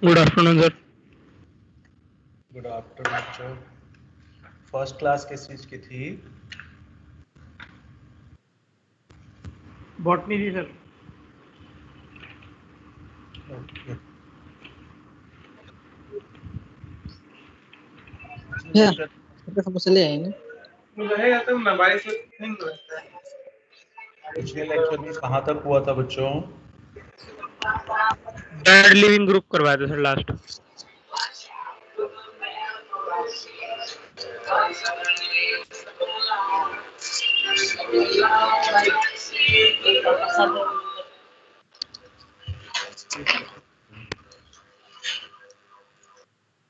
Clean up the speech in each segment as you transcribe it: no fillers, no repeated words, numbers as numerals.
Good afternoon sir. Good afternoon बच्चों। First class किस चीज की थी? बॉटनी थी सर। ओके। समोसे ले आए ना। पिछले लेक्चर में कहाँ तक हुआ था बच्चों? डेड लिविंग ग्रुप करवाया था सर लास्ट।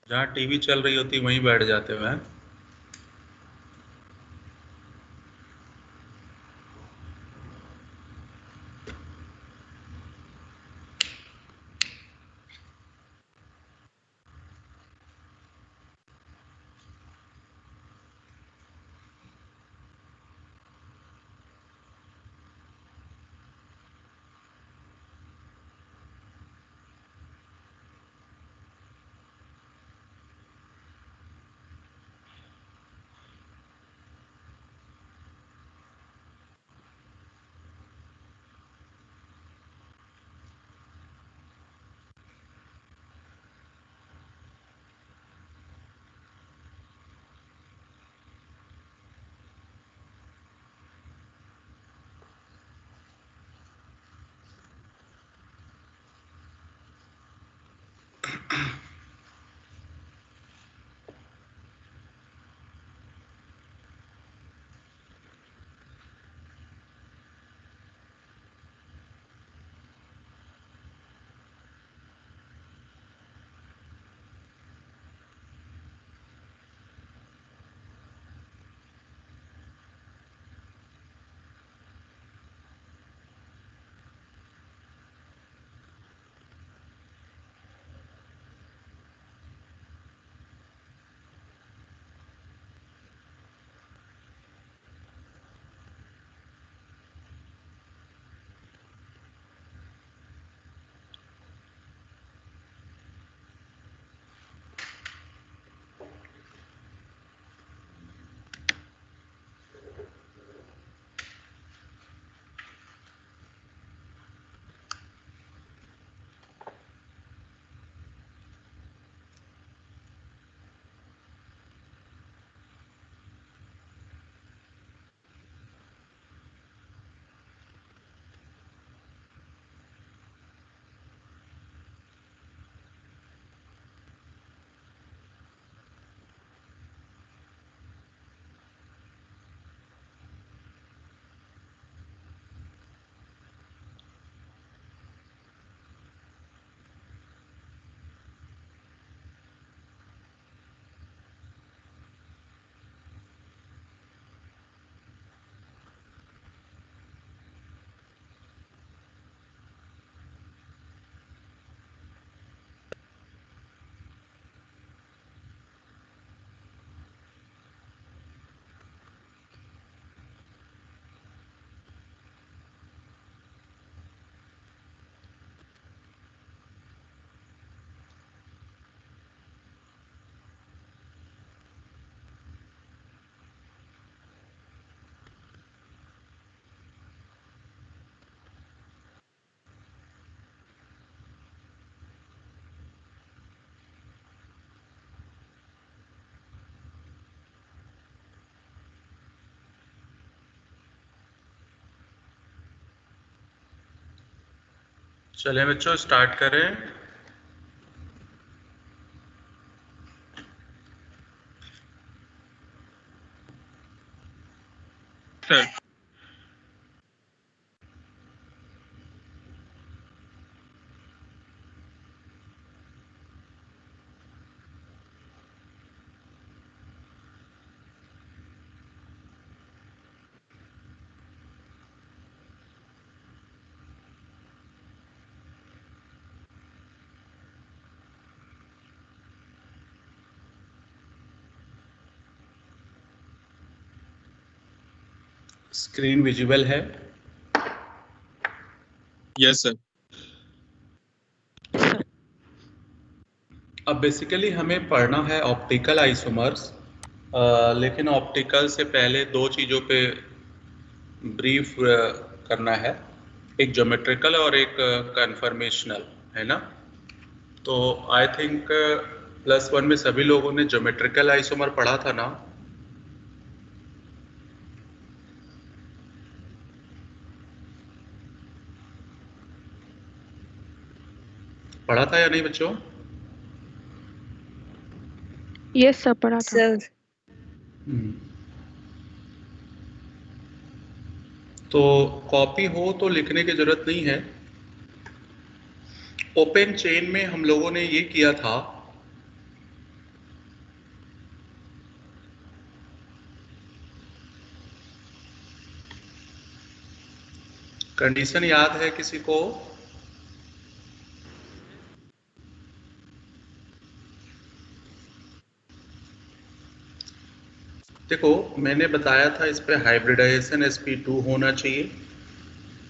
जहाँ टीवी चल रही होती वहीं बैठ जाते हैं। चलिए बच्चों स्टार्ट करें। सर स्क्रीन विजिबल है? Yes sir. बेसिकली हमें पढ़ना है ऑप्टिकल आइसोमर्स, लेकिन ऑप्टिकल से पहले दो चीज़ों पे ब्रीफ करना है, एक ज्योमेट्रिकल और एक कन्फर्मेशनल, है ना। तो आई थिंक +1 में सभी लोगों ने ज्योमेट्रिकल आइसोमर पढ़ा था ना। पढ़ा था या नहीं बच्चों? यस सर, पढ़ा था। सर तो कॉपी हो तो लिखने की जरूरत नहीं है। ओपन चेन में हम लोगों ने ये किया था, कंडीशन याद है किसी को? देखो मैंने बताया था इस पे हाइब्रिडाइजेशन sp2 होना चाहिए,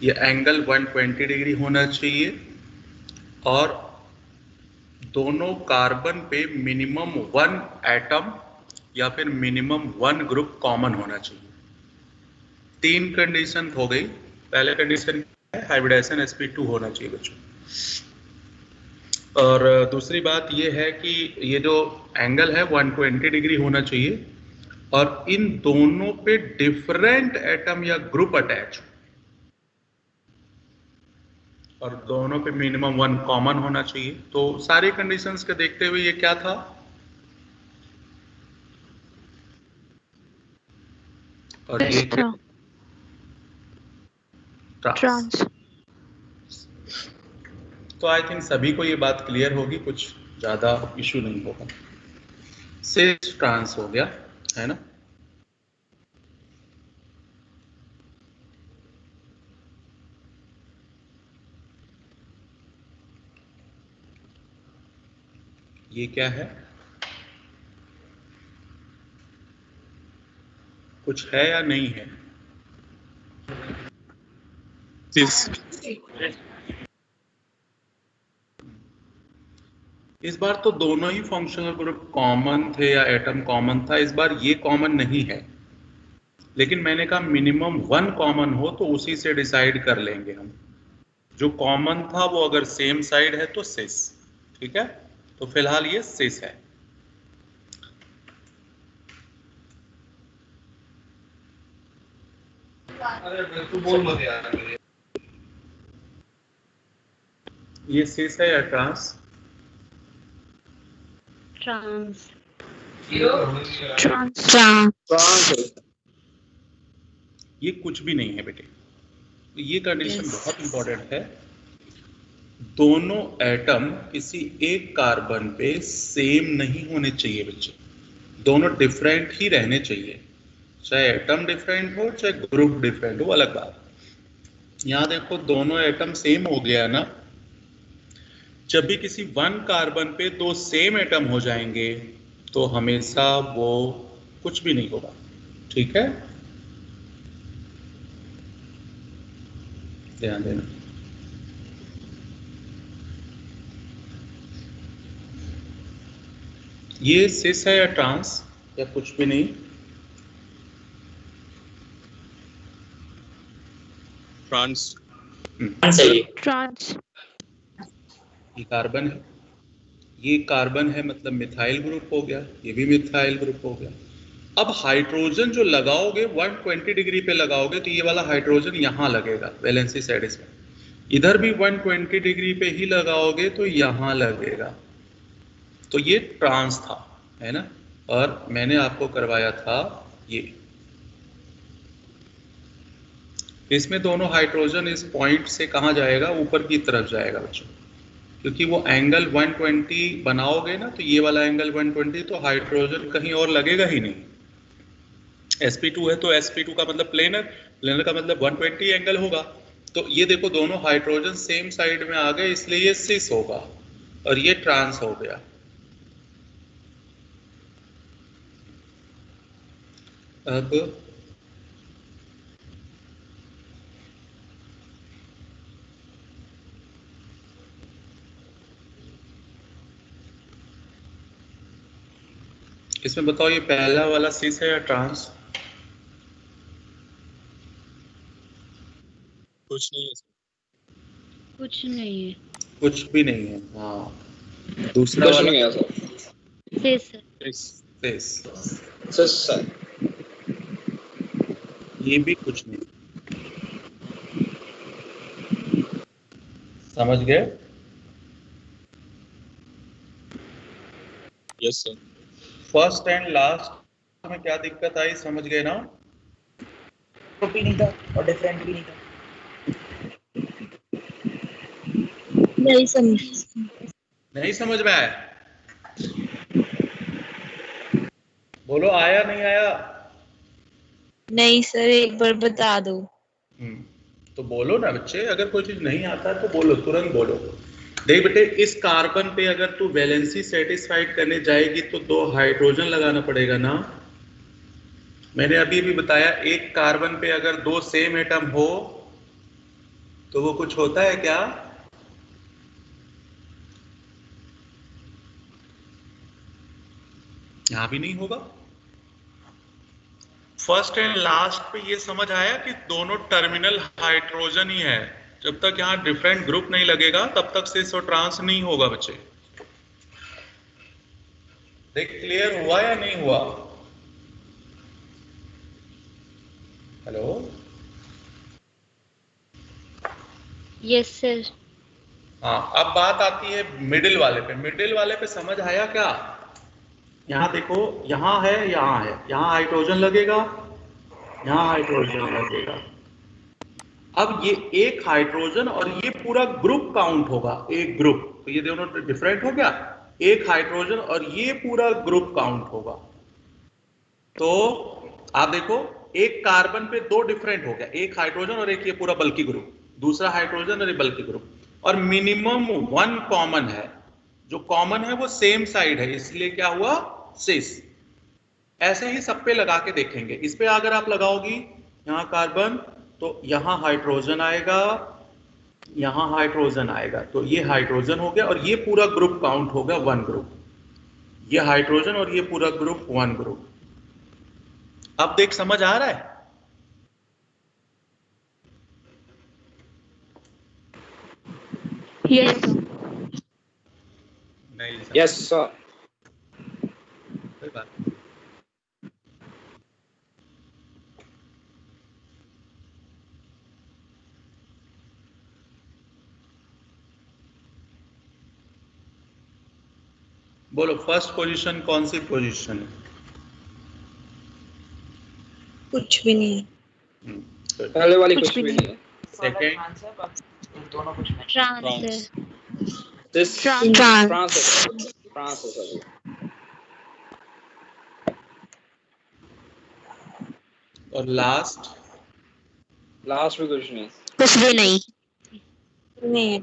ये एंगल 120 डिग्री होना चाहिए, और दोनों कार्बन पे मिनिमम 1 एटम या फिर मिनिमम 1 ग्रुप कॉमन होना चाहिए। 3 कंडीशन हो गई। पहले कंडीशन हाइब्रिडाइजेशन sp2 होना चाहिए बच्चों, और दूसरी बात ये है कि ये जो एंगल है 120 डिग्री होना चाहिए, और इन दोनों पे डिफरेंट एटम या ग्रुप अटैच, और दोनों पे मिनिमम 1 कॉमन होना चाहिए। तो सारी कंडीशंस के देखते हुए ये क्या था, और ये था ट्रांस। तो आई थिंक सभी को ये बात क्लियर होगी, कुछ ज्यादा इशू नहीं होगा। सिस ट्रांस हो गया, है ना। ये क्या है, कुछ है या नहीं है? इस बार तो दोनों ही फंक्शनल ग्रुप कॉमन थे या एटम कॉमन था, इस बार ये कॉमन नहीं है, लेकिन मैंने कहा मिनिमम 1 कॉमन हो तो उसी से डिसाइड कर लेंगे हम। जो कॉमन था वो अगर सेम साइड है तो सिस, ठीक है। तो फिलहाल ये सिस है। ये सिस है या ट्रांस? ट्रांस। ये कुछ भी नहीं है बेटे, ये कंडीशन बहुत इंपॉर्टेंट है। दोनों एटम किसी एक कार्बन पे सेम नहीं होने चाहिए बच्चे, दोनों डिफरेंट ही रहने चाहिए। चाहे एटम डिफरेंट हो चाहे ग्रुप डिफरेंट हो, अलग बात। यहां देखो दोनों एटम सेम हो गया ना। जब भी किसी 1 कार्बन पे 2 सेम एटम हो जाएंगे तो हमेशा वो कुछ भी नहीं होगा, ठीक है। ध्यान देना। ये सिस है या ट्रांस या कुछ भी नहीं? ट्रांस। ट्रांस। ये कार्बन है, ये कार्बन है, मतलब मिथाइल ग्रुप हो गया, ये भी मिथाइल ग्रुप हो गया। अब हाइड्रोजन जो लगाओगे 120 डिग्री पे लगाओगे तो ये वाला हाइड्रोजन यहां लगेगा वैलेंसी साइड इसमें, इधर भी 120 डिग्री पे ही लगाओगे तो यहां लगेगा। तो ये ट्रांस था, है ना। और मैंने आपको करवाया था ये, इसमें दोनों हाइड्रोजन इस पॉइंट से कहां जाएगा, ऊपर की तरफ जाएगा बच्चों, क्योंकि वो एंगल 120 बनाओगे ना, तो ये वाला एंगल 120, तो हाइड्रोजन कहीं और लगेगा ही नहीं। sp2 है तो sp2 का मतलब प्लेनर, प्लेनर का मतलब 120 एंगल होगा। तो ये देखो दोनों हाइड्रोजन सेम साइड में आ गए, इसलिए ये सिस होगा और ये ट्रांस हो गया। अब इसमें बताओ ये पहला वाला सिस है या ट्रांस? कुछ नहीं है सर। कुछ नहीं है। कुछ भी नहीं है। हाँ, दूसरा कुछ वाला नहीं है सर। सिस है। सिस, सर ये भी कुछ नहीं। समझ गए? Yes sir. First and last में क्या दिक्कत आई, समझ गए ना? ग्रुप ही नहीं था और डिफरेंट भी नहीं था। नहीं समझ। नहीं समझ में आया? बोलो, आया नहीं आया? नहीं सर, एक बार बता दो। तो बोलो ना बच्चे, अगर कोई चीज नहीं आता तो बोलो, तुरंत बोलो। देख बेटे, इस कार्बन पे अगर तू वैलेंसी सेटिस्फाइड करने जाएगी तो 2 हाइड्रोजन लगाना पड़ेगा ना। मैंने अभी भी बताया, एक कार्बन पे अगर 2 सेम एटम हो तो वो कुछ होता है क्या? यहां भी नहीं होगा। फर्स्ट एंड लास्ट पे ये समझ आया कि दोनों टर्मिनल हाइड्रोजन ही है। जब तक यहां डिफरेंट ग्रुप नहीं लगेगा तब तक सिस और ट्रांस नहीं होगा बच्चे। देख, क्लियर हुआ या नहीं हुआ? Hello, yes sir. हाँ, अब बात आती है मिडिल वाले पे। मिडिल वाले पे समझ आया क्या? यहाँ देखो, यहाँ है, यहाँ है, यहाँ हाइड्रोजन लगेगा, यहाँ हाइड्रोजन लगेगा। अब ये एक हाइड्रोजन और ये पूरा ग्रुप काउंट होगा, एक ग्रुप। तो ये दोनों डिफरेंट हो गया, एक हाइड्रोजन और ये पूरा ग्रुप काउंट होगा। तो आप देखो, एक कार्बन पे 2 डिफरेंट हो गया, एक हाइड्रोजन और एक ये पूरा बल्कि ग्रुप, दूसरा हाइड्रोजन और ये बल्कि ग्रुप, और मिनिमम 1 कॉमन है। जो कॉमन है वो सेम साइड है, इसलिए क्या हुआ? सिस। ऐसे ही सब पे लगा के देखेंगे। इस पे अगर आप लगाओगी यहाँ कार्बन, तो यहाँ हाइड्रोजन आएगा, यहाँ हाइड्रोजन आएगा, तो ये हाइड्रोजन हो गया और ये पूरा ग्रुप काउंट होगा 1 ग्रुप। ये हाइड्रोजन और ये पूरा ग्रुप 1 ग्रुप। अब देख, समझ आ रहा है? यस। नहीं समझ। Yes sir. कोई बात नहीं। बोलो, फर्स्ट पोजीशन कौन सी पोजीशन है? कुछ भी नहीं। पहले वाली कुछ कुछ भी भी नहीं। नहीं है। सेकंड, ट्रांस है, बाकी दोनों कुछ नहीं। ट्रांस है। This trance. फ्रांस है। फ्रांस है सर। और लास्ट लास्ट में कुछ नहीं। कुछ भी नहीं। नहीं।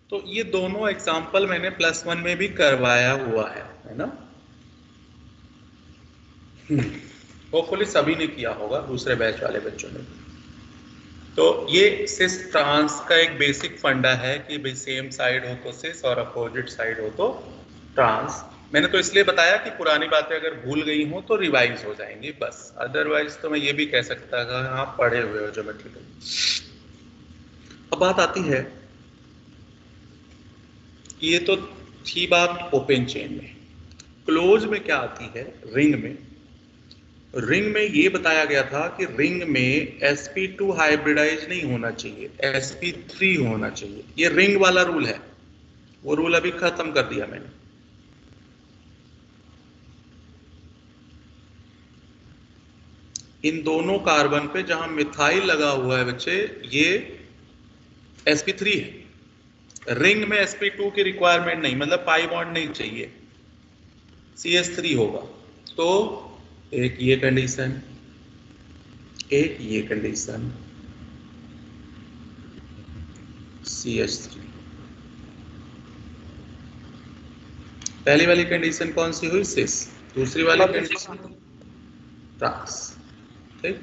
तो ये दोनों एग्जाम्पल मैंने +1 में भी करवाया हुआ है ना? होपफुली सभी ने किया होगा, दूसरे बैच वाले बच्चों ने। तो ये सिस ट्रांस का एक बेसिक फंडा है कि भाई सेम साइड हो तो सिस और अपोजिट साइड हो तो ट्रांस। मैंने तो इसलिए बताया कि पुरानी बातें अगर भूल गई हो तो रिवाइज हो जाएंगी बस। अदरवाइज तो मैं ये भी कह सकता था आप पढ़े हुए हो ज्योमेट्री को। अब बात आती है, ये तो थी बात ओपन चेन में। क्लोज में क्या आती है? रिंग में। रिंग में ये बताया गया था कि रिंग में sp2 हाइब्रिडाइज नहीं होना चाहिए, sp3 होना चाहिए। ये रिंग वाला रूल है, वो रूल अभी खत्म कर दिया मैंने। इन दोनों कार्बन पे जहां मिथाइल लगा हुआ है बच्चे, ये sp3 है। रिंग में sp2 की रिक्वायरमेंट नहीं, मतलब पाई बॉन्ड नहीं चाहिए, cs3 होगा। तो एक ये कंडीशन, एक ये कंडीशन, CH3। पहली वाली कंडीशन कौन सी हुई? सिस। दूसरी वाली कंडीशन ट्रांस। ठीक।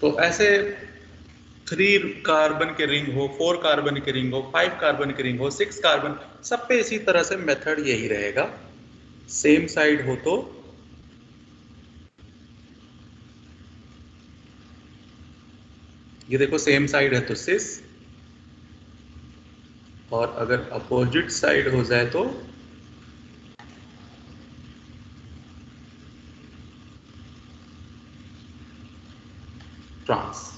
तो ऐसे 3 कार्बन के रिंग हो, 4 कार्बन के रिंग हो, 5 कार्बन के रिंग हो, 6 कार्बन, सब पे इसी तरह से मेथड यही रहेगा। सेम साइड हो तो ये देखो सेम साइड है तो सिस, और अगर अपोजिट साइड हो जाए तो ट्रांस।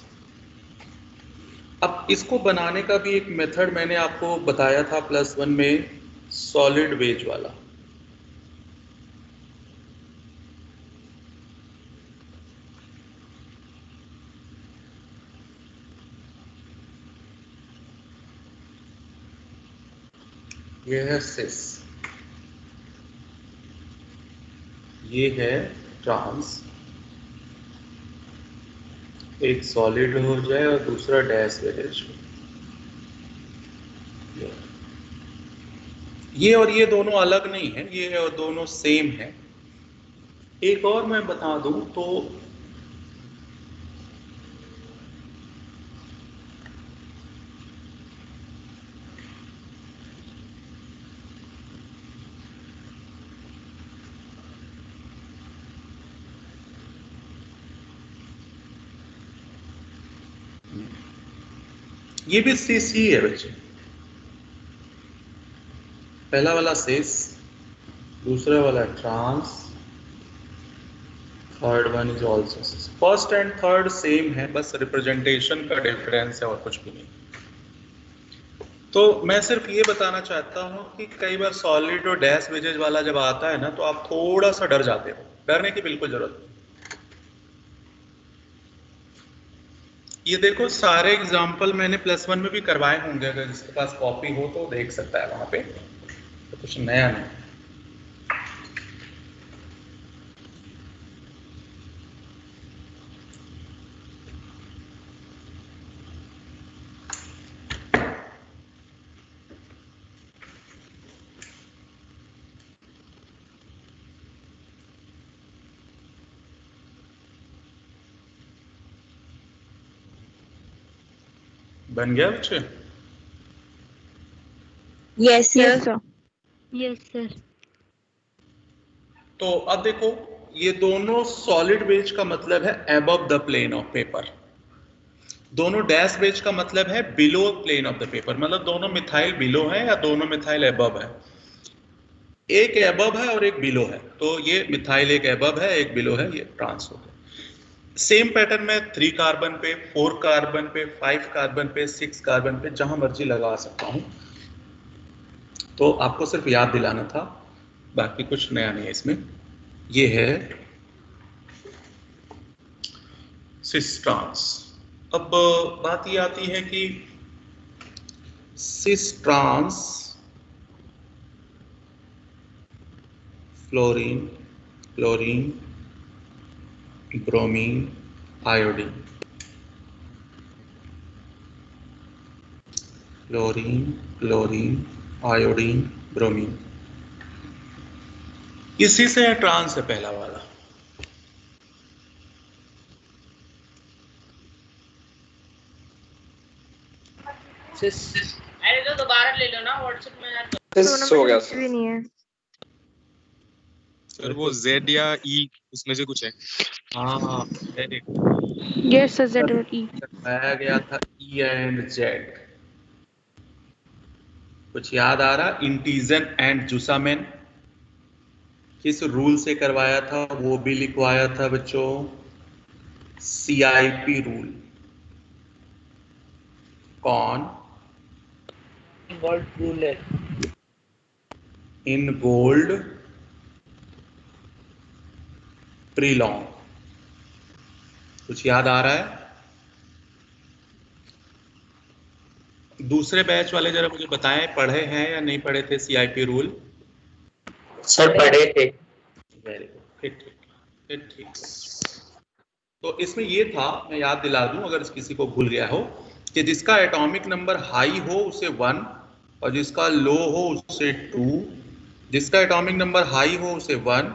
अब इसको बनाने का भी एक मेथड मैंने आपको बताया था +1 में, सॉलिड वेज वाला। ये है सिस, ये है ट्रांस। एक सॉलिड हो जाए और दूसरा डैश वेज। ये और ये दोनों अलग नहीं है, ये और दोनों सेम है। एक और मैं बता दूं तो ये भी सिस ही है बच्चे। पहला वाला सिस, दूसरा वाला trans, third one is also cis. First and third same है, बस रिप्रेजेंटेशन का डिफरेंस है और कुछ भी नहीं। तो मैं सिर्फ ये बताना चाहता हूँ कि कई बार सॉलिड और डैश वेजेज वाला जब आता है ना, तो आप थोड़ा सा डर जाते हो। डरने की बिल्कुल जरूरत नहीं। ये देखो सारे एग्जाम्पल मैंने +1 में भी करवाए होंगे, अगर जिसके पास कॉपी हो तो देख सकता है वहां पे, तो कुछ नया नहीं। बन गया बच्चे? Yes sir. Yes sir. तो अब देखो, ये दोनों सॉलिड वेज का मतलब है above the plane of paper, दोनों डैश वेज का मतलब है below plane of the paper, मतलब दोनों मिथाइल बिलो है या दोनों मिथाइल अबव है। एक अबव है और एक बिलो है, तो ये मिथाइल एक अबव है एक बिलो है, ये ट्रांस हो गया। सेम पैटर्न में 3 कार्बन पे, 4 कार्बन पे, 5 कार्बन पे, 6 कार्बन पे, जहां मर्जी लगा सकता हूं। तो आपको सिर्फ याद दिलाना था, बाकी कुछ नया नहीं है इसमें। ये है सिस ट्रांस। अब बात ये आती है कि cis trans fluorine, chlorine, bromine, iodine, chlorine, chlorine, iodine, bromine, इसी से ट्रांस है पहला वाला। अरे तो दोबारा ले लो ना व्हाट्सएप में यार। सिस हो गया सर। भी नहीं है सर, वो Z या E उसमें से कुछ है। हाँ, यस सर जेड और ई बताया गया था E एंड Z। कुछ याद आ रहा? इंटीजन एंड जुसामेन किस रूल से करवाया था, वो भी लिखवाया था बच्चों, CIP रूल। कौन? गोल्ड रूल है। Ingold Prelog. कुछ याद आ रहा है? दूसरे बैच वाले जरा मुझे बताएं, पढ़े हैं या नहीं पढ़े थे CIP रूल? सर पढ़े थे। वेरी गुड, ठीक ठीक। तो इसमें ये था, मैं याद दिला दूं अगर किसी को भूल गया हो, कि जिसका एटॉमिक नंबर हाई हो उसे 1 और जिसका लो हो उसे 2, जिसका एटॉमिक नंबर हाई हो उसे 1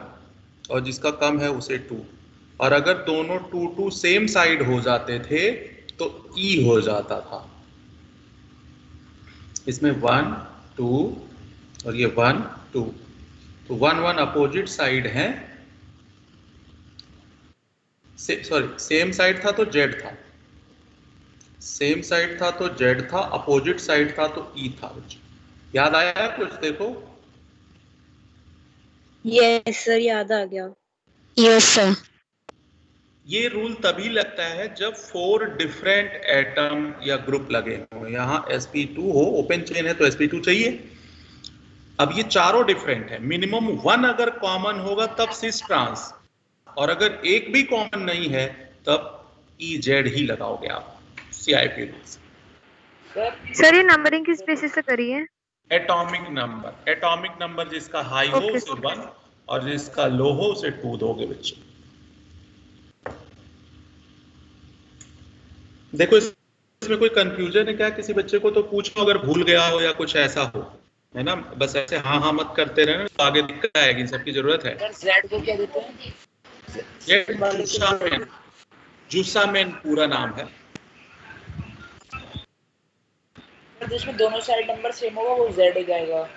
और जिसका कम है उसे 2। और अगर दोनों 2 2 सेम साइड हो जाते थे तो E हो जाता था। इसमें 1 2 और ये 1 2, तो 1 1 अपोजिट साइड है, सॉरी सेम साइड था तो Z था, सेम साइड था तो Z था, अपोजिट साइड था तो E था। याद आया है कुछ? देखो यस सर, याद आ गया। Yes sir. ये रूल तभी लगता है जब 4 डिफरेंट एटम या ग्रुप लगे हो। यहाँ sp2 हो, ओपन चेन है तो sp2 चाहिए। अब ये चारों डिफरेंट है, मिनिमम 1 अगर कॉमन होगा तब सिस ट्रांस, और अगर एक भी कॉमन नहीं है तब EZ ही लगाओगे आप CIP रूल से। सर ये नंबरिंग किस बेसिस से करी है? एटॉमिक नंबर जिसका हाई हो उसे 1 और जिसका लो हो उसे 2 दोगे बच्चे। देखो इसमें कोई कंफ्यूजन है क्या किसी बच्चे को? तो पूछो अगर भूल गया हो या कुछ ऐसा हो, है ना। बस ऐसे हाँ हाँ मत करते रहना, तो आगे दिक्कत आएगी, सबकी जरूरत है। Z को क्या देते हैं? ये जूसामेन पूरा नाम है। जिसमें दोनों साइड नंबर सेम होगा वो Z जाएगा।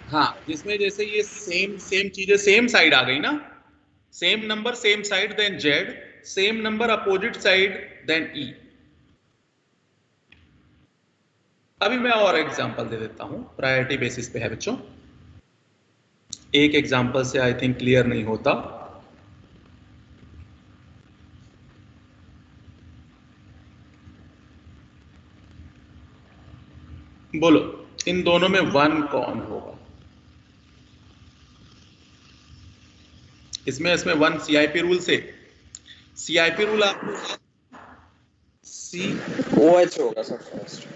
हाँ, जिसमें जैसे ये सेम चीजें सेम साइड आ गई ना, same number same side then Z, same number opposite side then E। अभी मैं और एग्जांपल दे देता हूं, प्रायोरिटी बेसिस पे है बच्चों। एक एग्जांपल से आई थिंक क्लियर नहीं होता। बोलो इन दोनों में 1 कौन होगा? इसमें 1 CIP रूल से, CIP रूल आपको OH होगा सर फर्स्ट।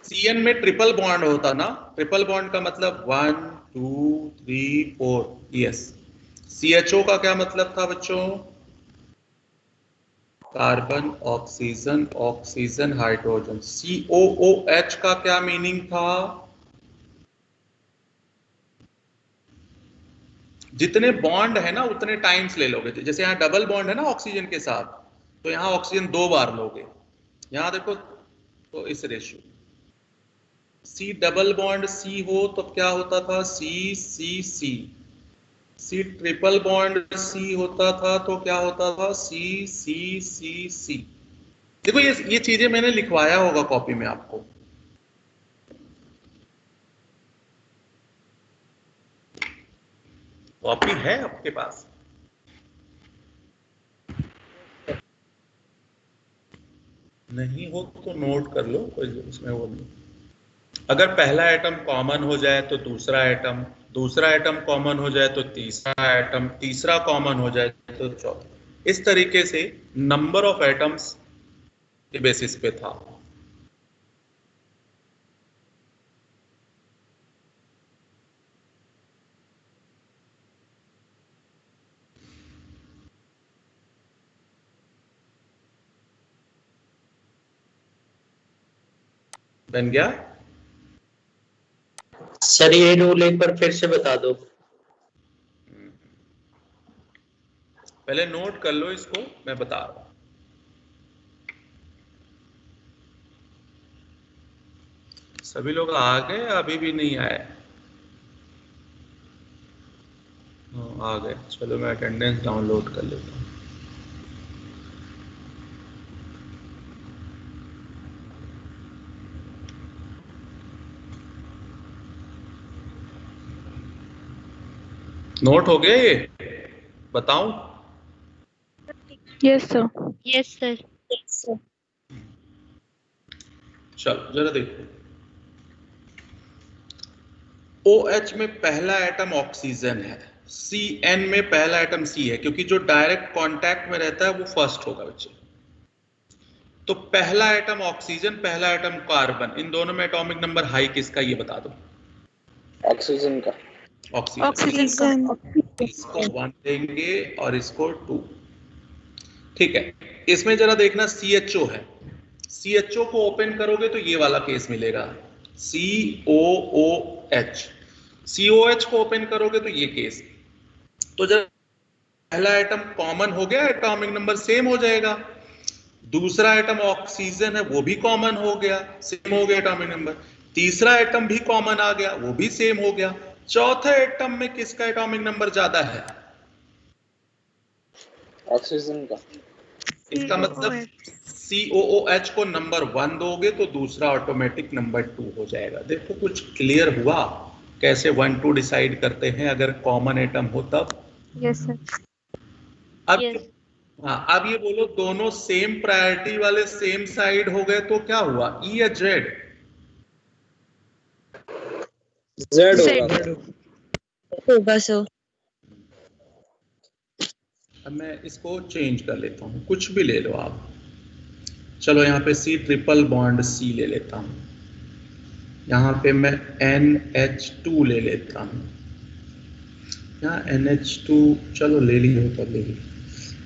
CN में ट्रिपल बॉन्ड होता ना, ट्रिपल बॉन्ड का मतलब 1 2 3 4, यस। CHO का क्या मतलब था बच्चों? Carbon oxygen oxygen hydrogen. COOH का क्या मीनिंग था? जितने बॉन्ड है ना उतने टाइम्स ले लोगे। जैसे यहाँ डबल बॉन्ड है ना ऑक्सीजन के साथ, तो यहाँ ऑक्सीजन 2 बार लोगे। यहाँ देखो तो इस ratio, C double bond C हो तो क्या होता था? C C triple bond C होता था तो क्या होता था? C। देखो ये चीजें मैंने लिखवाया होगा कॉपी में आपको। कॉपी है आपके पास? नहीं हो तो नोट कर लो, कोई उसमें वो नहीं। अगर पहला एटम कॉमन हो जाए तो दूसरा एटम कॉमन हो जाए तो तीसरा एटम, तीसरा कॉमन हो जाए तो चौथा। इस तरीके से नंबर ऑफ एटम्स के बेसिस पे था। बन गया? सर ये रूल एक बार फिर से बता दो। पहले नोट कर लो इसको, मैं बता रहा हूं। सभी लोग आ गए? अभी भी नहीं आए? आ गए, चलो मैं अटेंडेंस डाउनलोड कर लेता हूं। नोट हो गया? ये बताऊं? Yes sir. Yes sir. चलो जरा देखो। OH में पहला एटम ऑक्सीजन है, CN में पहला एटम C है, क्योंकि जो डायरेक्ट कांटेक्ट में रहता है वो फर्स्ट होगा बच्चे। तो पहला एटम ऑक्सीजन, पहला एटम कार्बन, इन दोनों में एटॉमिक नंबर हाई किसका ये बता दो। ऑक्सीजन का। ऑक्सीजन इसको 1 देंगे और इसको 2। ठीक है, इसमें जरा देखना CHO है, CHO को ओपन करोगे तो ये वाला केस मिलेगा, COOH। COH को ओपन करोगे तो ये केस। तो जब पहला एटम कॉमन हो गया, एटॉमिक नंबर सेम हो जाएगा। दूसरा एटम ऑक्सीजन है, वो भी कॉमन हो गया, सेम हो गया एटॉमिक नंबर। तीसरा एटम भी कॉमन आ गया, वो भी सेम हो गया। चौथे एटम में किसका एटॉमिक नंबर ज्यादा है? ऑक्सीजन का। इसका मतलब COOH को नंबर 1 दोगे तो दूसरा ऑटोमेटिक नंबर 2 हो जाएगा। देखो कुछ क्लियर हुआ कैसे 1 2 डिसाइड करते हैं अगर कॉमन एटम हो तब? Yes sir. अब Yes. हाँ, अब ये बोलो दोनों सेम प्रायोरिटी वाले सेम साइड हो गए तो क्या हुआ, E या Z? जेड होगा सर। होगा सर। अब मैं इसको चेंज कर लेता हूँ, कुछ भी ले लो आप। चलो यहाँ पे C ट्रिपल बॉन्ड C ले लेता हूँ, यहाँ पे मैं NH2 ले लेता हूँ, यहाँ NH2 चलो ले ली हो तो ले ली।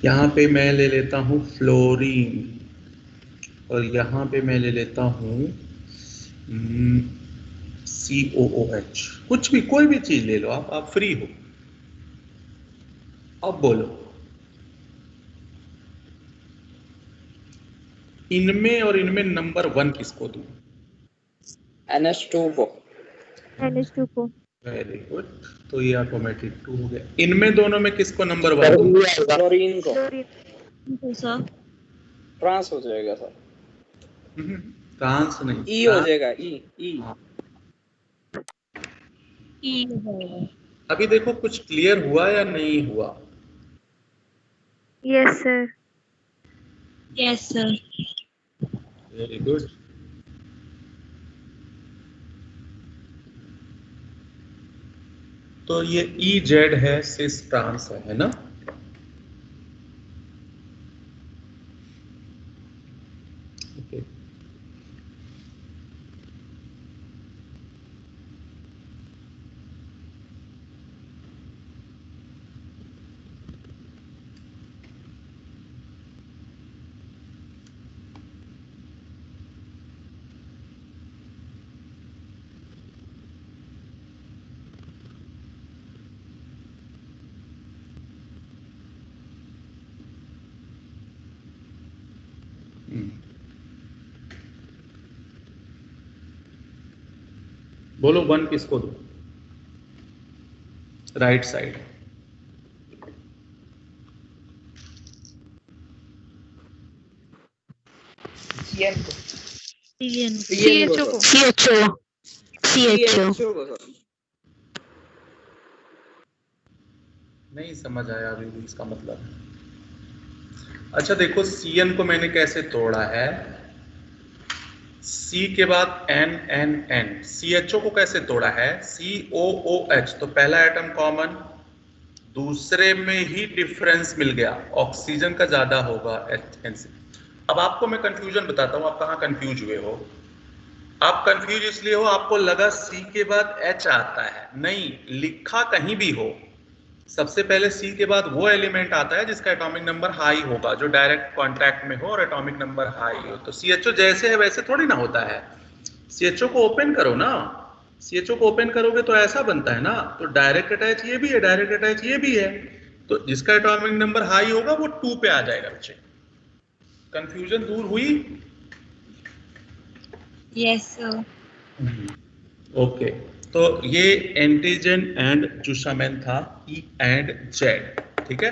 यहाँ पे मैं ले लेता हूँ फ्लोरीन, और यहाँ पे मैं ले लेता हूँ COOH। कुछ भी, कोई भी चीज ले लो आप फ्री हो। अब बोलो इनमें और इनमें नंबर 1 किसको दूं? NH2 को। NH2 को। वेरी गुड, तो ये ऑटोमेटिक 2 हो गया। इनमें दोनों में किसको नंबर 1 दूं? क्लोरीन को। क्लोरीन। सर ट्रांस हो जाएगा सर। ट्रांस नहीं, ई हो जाएगा, ई। ई होगा। अभी देखो कुछ क्लियर हुआ या नहीं हुआ? Yes sir. Yes sir. Very good. तो ये EZ है, सिस ट्रांस है ना? ओके। बोलो 1 किसको दो? Right side. CN को। CHO को। CHO CHO को सर। नहीं समझ आया अभी भी इसका मतलब। अच्छा देखो CN को मैंने कैसे तोड़ा है, C के बाद N, CHO को कैसे तोड़ा है, COOH। तो पहला एटम कॉमन, दूसरे में ही डिफरेंस मिल गया, ऑक्सीजन का ज्यादा होगा N से। अब आपको मैं कंफ्यूजन बताता हूं, आप कहाँ कंफ्यूज हुए हो। आप कंफ्यूज इसलिए हो आपको लगा C के बाद H आता है, नहीं, लिखा कहीं भी हो सबसे पहले C के बाद वो एलिमेंट आता है जिसका एटॉमिक नंबर हाई होगा, जो डायरेक्ट कांटेक्ट में हो और एटॉमिक नंबर हाई हो। तो CHO जैसे है वैसे थोड़ी ना होता है। CHO को ओपन करो ना, CHO को ओपन करोगे तो ऐसा बनता है ना। तो डायरेक्ट अटैच ये भी है, डायरेक्ट अटैच ये भी है, तो जिसका एटॉमिक नंबर हाई होगा वो 2 पे आ जाएगा बच्चे। कंफ्यूजन दूर हुई? Yes sir. ओके, तो ये एंटीजन एंड जुशामेन था, E एंड Z, ठीक है।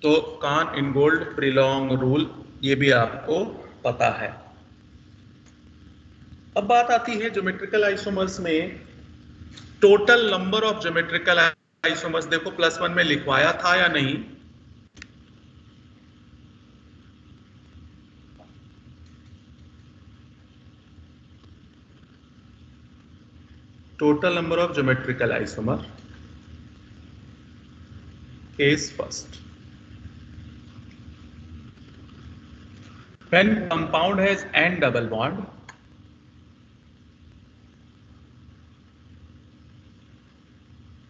तो कान इनगोल्ड प्रिलोंग रूल ये भी आपको पता है। अब बात आती है ज्योमेट्रिकल आइसोमर्स में। Total number of geometrical isomers देखो +1 में लिखवाया था या नहीं? Total number of geometrical isomer. Case first. When compound has N double bond,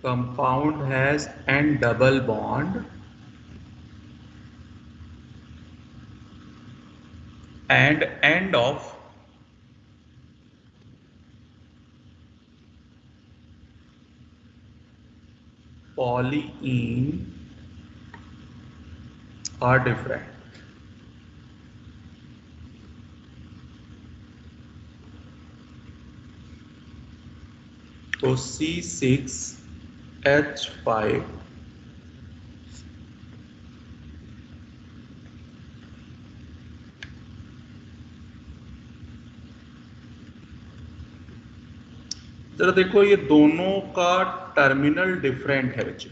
compound has N double bond and end of polyene are different. तो C6H5 जरा देखो, ये दोनों का टर्मिनल डिफरेंट है बच्चे,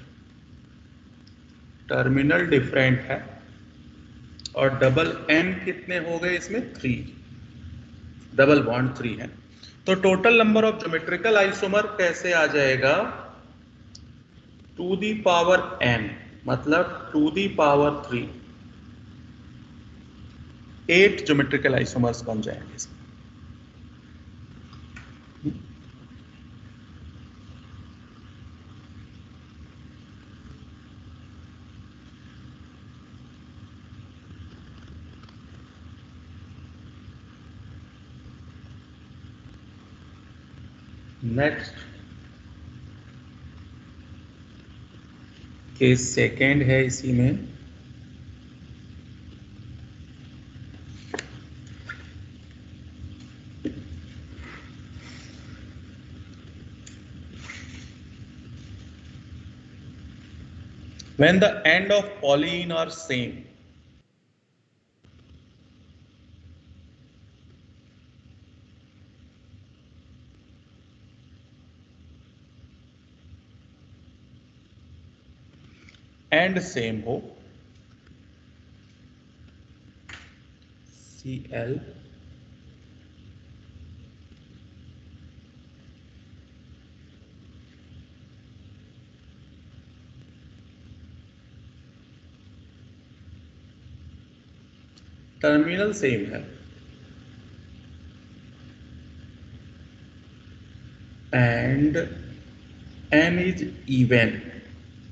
टर्मिनल डिफरेंट है। और डबल एन कितने हो गए इसमें? 3, डबल बॉन्ड 3 है। तो total number of geometrical isomer कैसे आ जाएगा? टू दी पावर n, मतलब two the power 3, 8 geometrical isomers बन जाएंगे इसमें। नेक्स्ट केस सेकेंड है इसी में। When the end of polyene are same, and same हो, Cl टर्मिनल सेम है एंड n इज इवन,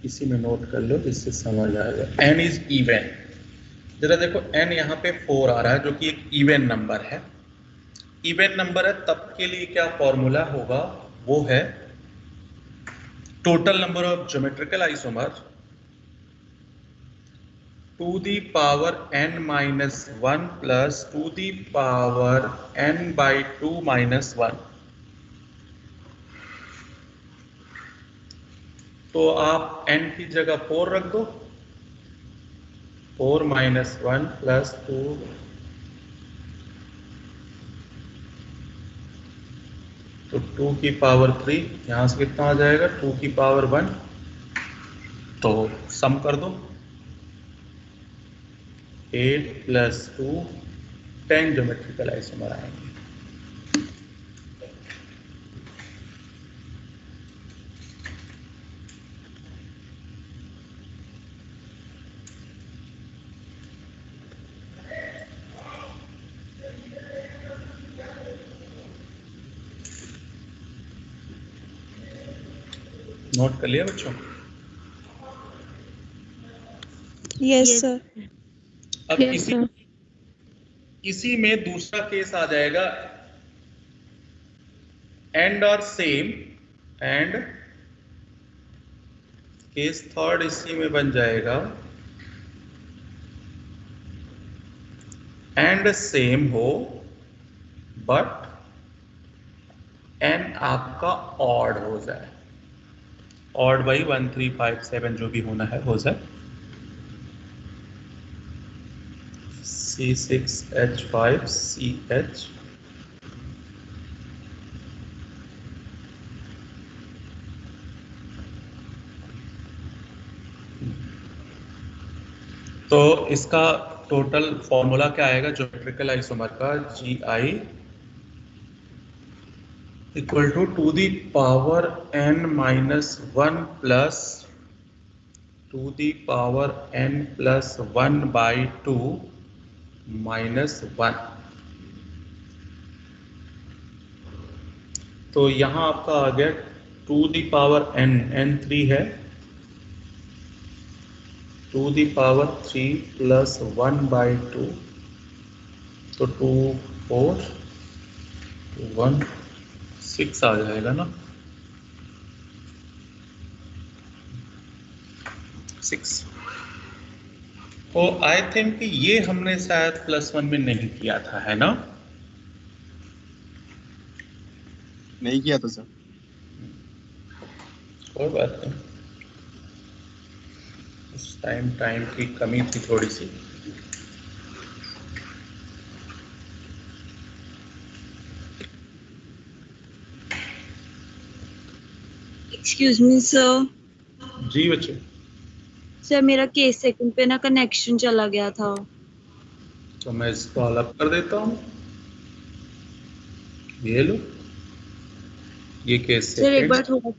इसी में नोट कर लो जिससे समझ आएगा। n is even. जरा देखो n यहाँ पे 4 आ रहा है जो कि एक इवन नंबर है। इवन नंबर है तब के लिए क्या फॉर्मूला होगा? वो है total number of geometrical isomer two the power n minus 1 plus two the power n by 2 minus 1। तो आप n की जगह 4 रख दो, 4 माइनस 1 प्लस 2, तो 2 की पावर 3, यहां से कितना आ जाएगा? 2 की पावर 1। तो सम कर दो, 8 प्लस 2, 10 ज्योमेट्रिकल आइसोमर आएंगे। नोट कर लिया बच्चों? Yes sir. अब इसी में दूसरा केस आ जाएगा, एंड और सेम, एंड केस थर्ड इसी में बन जाएगा, एंड सेम हो बट एन आपका ऑड हो जाए, ऑड बाई 1 3 5 7 जो भी होना है हो जाए। C6H5CH तो इसका टोटल फॉर्मूला क्या आएगा ज्योमेट्रिकल आइसोमर का? GI equal two the power n minus 1 plus two the power n plus 1 by 2 minus 1। तो यहां आपका आ गया to the power n, n3 है, two the power 3 plus 1 by 2, तो 2 4 1 6 आ जाएगा ना, 6। तो आई थिंक ये हमने शायद +1 में नहीं किया था, है ना? नहीं किया था सर। कोई बात नहीं, उस टाइम की कमी थी थोड़ी सी। Excuse me sir. जी बच्चे। सर मेरा केस सेकंड पे ना कनेक्शन चला गया था। तो मैं इसको अलग कर देता हूँ, ये लो, ये केस सर एक सेकंड। बार थोड़ा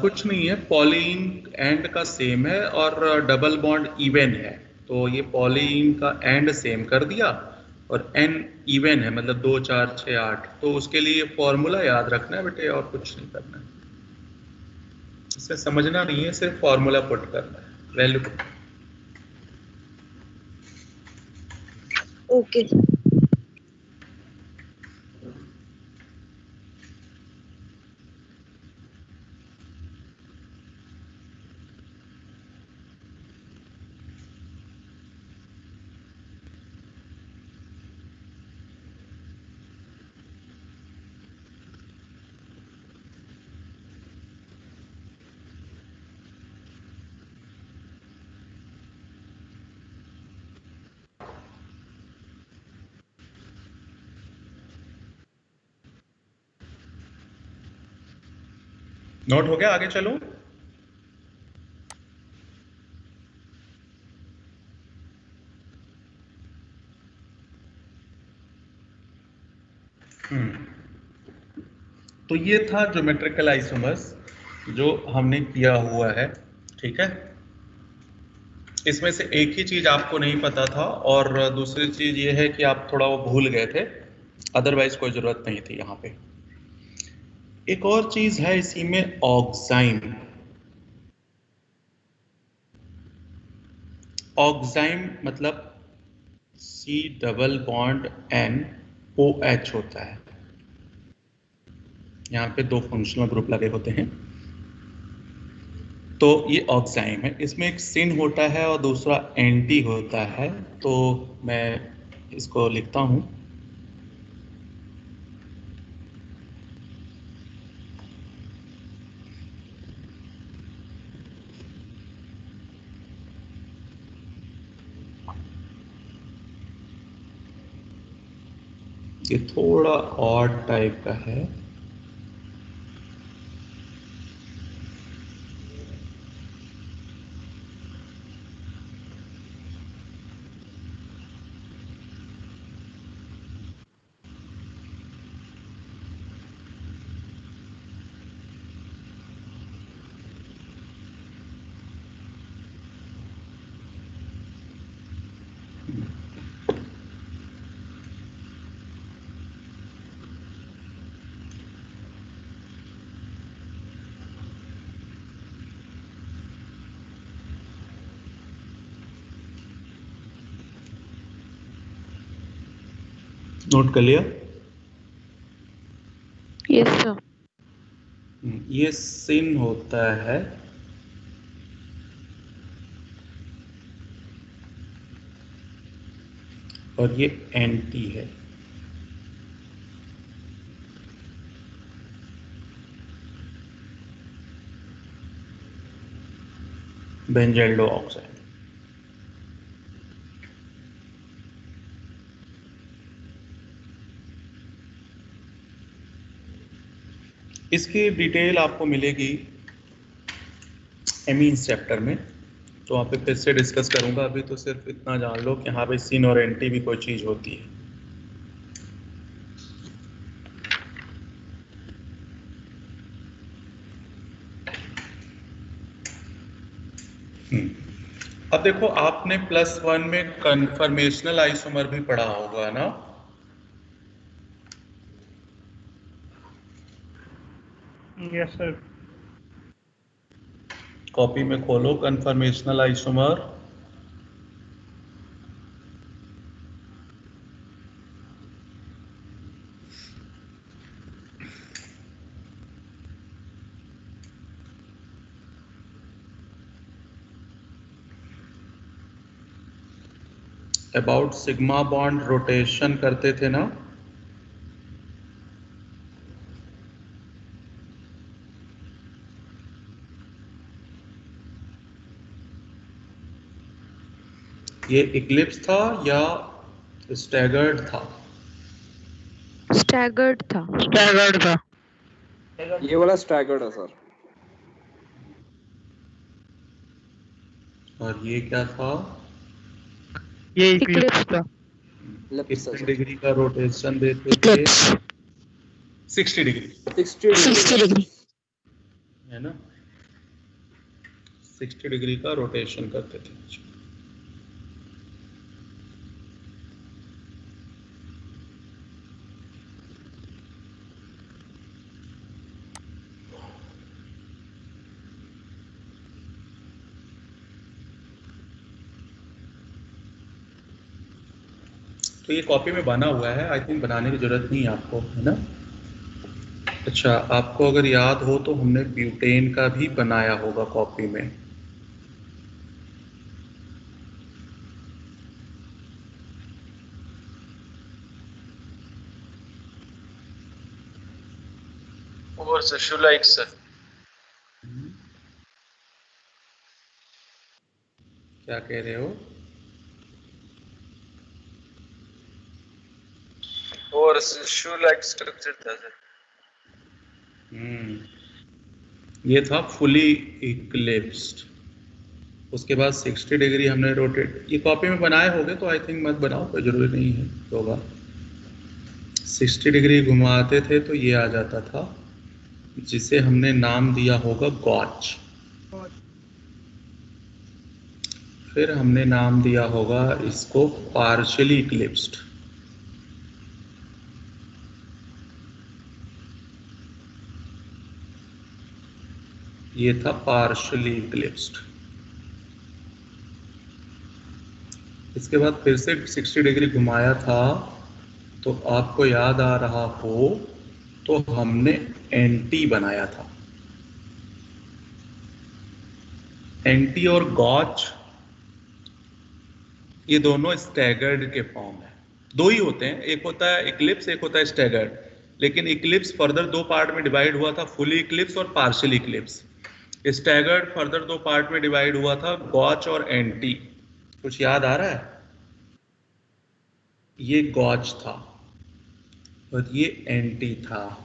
कुछ नहीं है, पॉलीन एंड का सेम है और डबल बॉन्ड इवन है, तो ये पॉलीन का एंड सेम कर दिया और एन इवन है, मतलब 2 4 6 8, तो उसके लिए फॉर्मूला याद रखना है बेटे, और कुछ नहीं करना है, इसे समझना नहीं है, सिर्फ फॉर्मूला पुट करना है, वैल्यू पुट। ओके। नोट हो गया, आगे चलो। तो ये था ज्योमेट्रिकल आइसोमर्स जो हमने किया हुआ है, ठीक है। इसमें से एक ही चीज आपको नहीं पता था, और दूसरी चीज ये है कि आप थोड़ा वो भूल गए थे, अदरवाइज कोई जरूरत नहीं थी यहाँ पे। एक और चीज है इसी में, ऑक्साइम। ऑक्साइम मतलब C⋅N⁴OH होता है, यहाँ पे 2 फंक्शनल ग्रुप लगे होते हैं, तो ये ऑक्साइम है। इसमें एक सिन होता है और दूसरा एंटी होता है, तो मैं इसको लिखता हूं। ये थोड़ा ऑड टाइप का है, नोट कर लिया? Yes sir. ये सिन होता है, और ये एंटी है। Benzoyl oxide. इसकी डिटेल आपको मिलेगी एमीन्स चैप्टर में, तो वहाँ पे फिर से डिस्कस करूंगा। अभी तो सिर्फ इतना जान लो कि हाँ भाई, सिन और एंटी भी कोई चीज होती है। अब देखो, आपने +1 में कन्फर्मेशनल आइसोमर भी पढ़ा होगा ना? Yes sir. कॉपी में खोलो conformational isomer. About sigma bond rotation करते थे ना, ये इक्लिप्स था या स्टैगर्ड था? स्टैगर्ड था। स्टैगर्ड था। ये वाला स्टैगर्ड है सर। और ये क्या था? ये इक्लिप्स था। कितने डिग्री का रोटेशन देते थे? 60 डिग्री 60 डिग्री। है ना, 60 डिग्री का रोटेशन करते थे। तो ये कॉपी में बना हुआ है, आई थिंक बनाने की जरूरत नहीं है आपको, है ना। अच्छा, आपको अगर याद हो तो हमने ब्यूटेन का भी बनाया होगा कॉपी में। और सर शुलाइट सर। क्या कह रहे हो? और शू लाइक स्ट्रक्चर था सर। ये था फुली इक्लिप्स्ड। उसके बाद 60 डिग्री हमने रोटेट, ये कॉपी में बनाए होगे तो आई थिंक मत बनाओ, कोई जरूरी नहीं है होगा। 60 डिग्री घुमाते थे तो ये आ जाता था, जिसे हमने नाम दिया होगा गॉच। फिर हमने नाम दिया होगा इसको पार्शियली इक्लिप्स्ड। ये था पार्शियली इक्लिप्स्ड। इसके बाद फिर से 60 डिग्री घुमाया था, तो आपको याद आ रहा हो तो हमने एंटी बनाया था। एंटी और गॉच ये दोनों स्टैगर्ड के फॉर्म है। दो ही होते हैं, एक होता है इक्लिप्स, एक होता है स्टैगर्ड। लेकिन इक्लिप्स फर्दर दो पार्ट में डिवाइड हुआ था, फुली इक्लिप्स और पार्शियल इक्लिप्स। स्टैगर्ड फर्दर दो पार्ट में डिवाइड हुआ था, गॉच और एंटी। कुछ याद आ रहा है? ये गॉच था और ये एंटी था,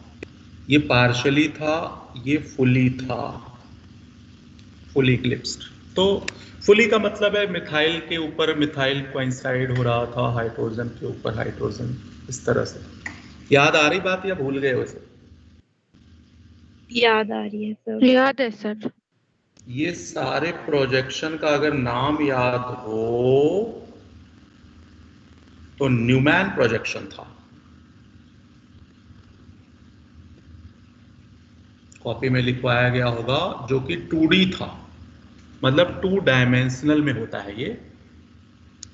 ये पार्शियली था, ये फुली था, फुली इक्लिप्स्ड। तो फुली का मतलब है मिथाइल के ऊपर मिथाइल कोइंसाइड हो रहा था, हाइड्रोजन के ऊपर हाइड्रोजन, इस तरह से। याद आ रही बात या भूल गए वैसे? याद आ रही है सर। याद है सर। ये सारे प्रोजेक्शन का अगर नाम याद हो तो न्यूमैन प्रोजेक्शन था। कॉपी में लिखवाया गया होगा, जो कि 2D था, मतलब 2 डायमेंशनल में होता है ये,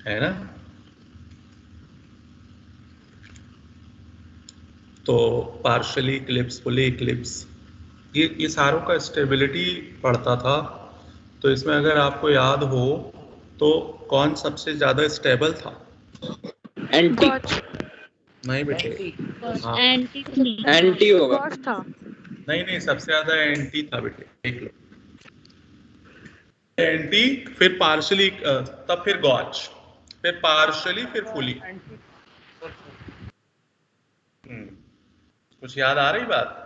है ना। तो पार्शियली इक्लिप्स, फुली इक्लिप्स, ये सारों का स्टेबिलिटी पड़ता था। तो इसमें अगर आपको याद हो तो कौन सबसे ज्यादा स्टेबल था? एंटी। नहीं बेटे, हाँ। एंटी होगा। गॉच था। नहीं, सबसे ज्यादा एंटी था बेटे, देख लो। एंटी, फिर पार्शियली, तब फिर गॉच, फिर पार्शियली, फिर फुली। कुछ याद आ रही बात?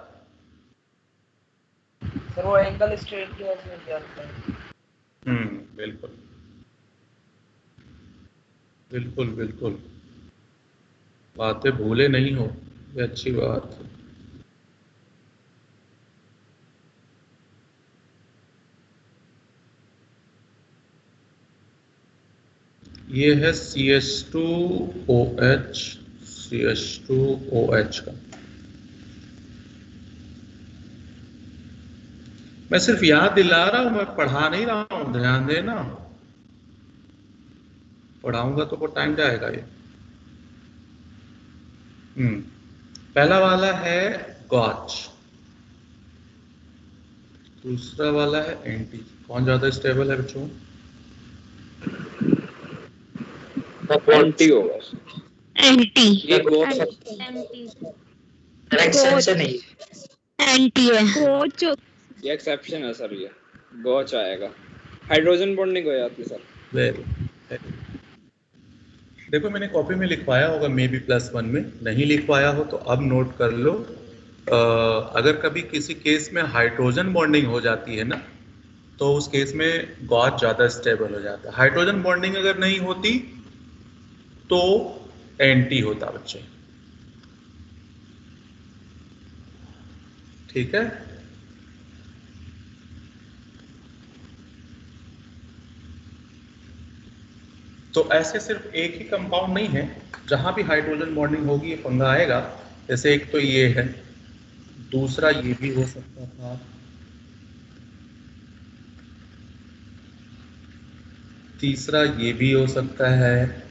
सर वो एंगल स्ट्रेट की वजह से याद है। बिल्कुल बिल्कुल बिल्कुल, बातें भूले नहीं हो, ये अच्छी बात है। ये है CH2OH, CH2OH का। मैं सिर्फ याद दिला रहा हूं, मैं पढ़ा नहीं रहा हूं, ध्यान देना। पढ़ाऊंगा तो टाइम जाएगा ये। पहला वाला है गॉच, दूसरा वाला है एंटी। कौन ज्यादा स्टेबल है बच्चों? एंटी होगा। एंटी ये गॉच करेक्ट आंसर नहीं एंटी है। कोच ये एक्सेप्शन है सर, ये गॉच आएगा। हाइड्रोजन बॉन्डिंग हो जाती है सर। वेरी देखो मैंने कॉपी में लिखवाया होगा मे बी +1 में, नहीं लिखवाया हो तो अब नोट कर लो। अगर कभी किसी केस में हाइड्रोजन बॉन्डिंग हो जाती है ना, तो उस केस में गॉच ज़्यादा स्टेबल हो जाता है। हाइड्रोजन बॉन्डिंग अगर नहीं होती तो एंटी होता बच्चे, ठीक है। तो ऐसे सिर्फ एक ही कंपाउंड नहीं है, जहां भी हाइड्रोजन बॉन्डिंग होगी ये पंगा आएगा। जैसे एक तो ये है, दूसरा ये भी हो सकता था, तीसरा ये भी हो सकता है,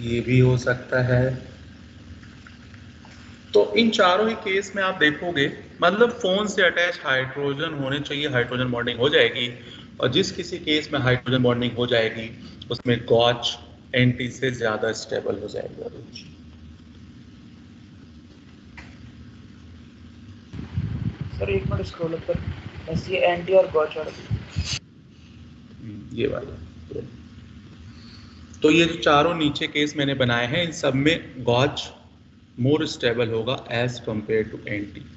ये भी हो सकता है। तो इन चारों ही केस में आप देखोगे मतलब फोन से अटैच हाइड्रोजन होने चाहिए, हाइड्रोजन बॉन्डिंग हो जाएगी। और जिस किसी केस में हाइड्रोजन बॉन्डिंग हो जाएगी उसमें गॉच एंटी से ज्यादा स्टेबल हो जाएगा। सर एक मिनट स्क्रॉल अप कर, बस ये एंटी और गॉच और ये वाला। तो ये जो चारों नीचे केस मैंने बनाए हैं इन सब में गॉच मोर स्टेबल होगा as compare to anti.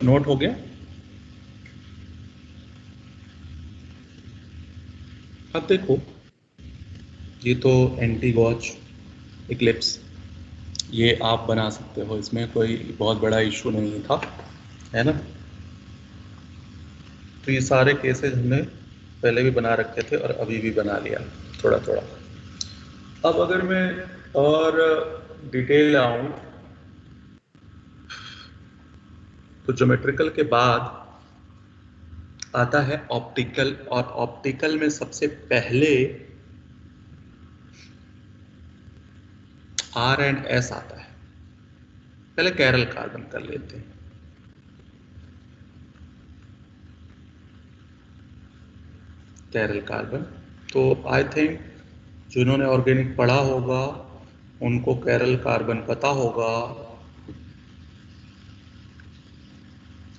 Note हो गया। अब देखो ये तो एंटी गॉच इक्लिप्स ये आप बना सकते हो, इसमें कोई बहुत बड़ा इशू नहीं था, है ना। तो ये सारे केसेस हमने पहले भी बना रखे थे और अभी भी बना लिया थोड़ा थोड़ा। अब अगर मैं और डिटेल आऊं तो ज्योमेट्रिकल के बाद आता है ऑप्टिकल, और ऑप्टिकल में सबसे पहले R एंड S आता है। पहले कैरल कार्बन कर लेते हैं। कैरल कार्बन तो आई थिंक जिन्होंने ऑर्गेनिक पढ़ा होगा उनको कैरल कार्बन पता होगा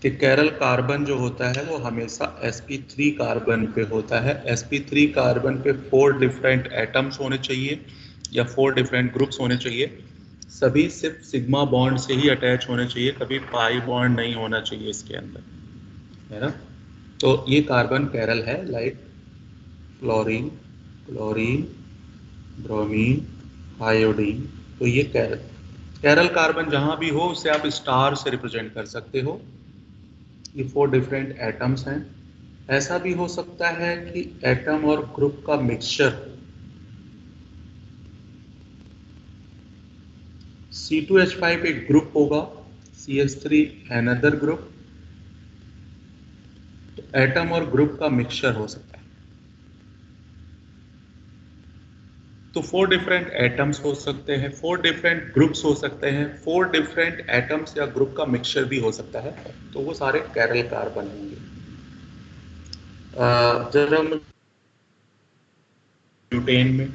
कि कैरल कार्बन जो होता है वो हमेशा sp3 कार्बन पे होता है। sp3 कार्बन पे 4 डिफरेंट एटम्स होने चाहिए या 4 डिफरेंट ग्रुप्स होने चाहिए। सभी सिर्फ सिग्मा बॉन्ड से ही अटैच होने चाहिए, कभी पाई बॉन्ड नहीं होना चाहिए इसके अंदर, है ना। तो ये कार्बन कैरल है, like fluorine, chlorine, bromine, iodine. तो ये कैरल कार्बन जहां भी हो उसे आप स्टार से रिप्रेजेंट कर सकते हो। ये 4 डिफरेंट एटम्स हैं। ऐसा भी हो सकता है कि एटम और ग्रुप का मिक्सचर, C2H5 एक ग्रुप होगा, CH3 अनदर ग्रुप, तो एटम और ग्रुप का मिक्सचर हो सकता है। तो 4 डिफरेंट एटम्स हो सकते हैं, 4 डिफरेंट ग्रुप्स हो सकते हैं, 4 डिफरेंट एटम्स या ग्रुप का मिक्सचर भी हो सकता है। तो वो सारे कैरल कार्बन होंगे। जरा ब्यूटेन में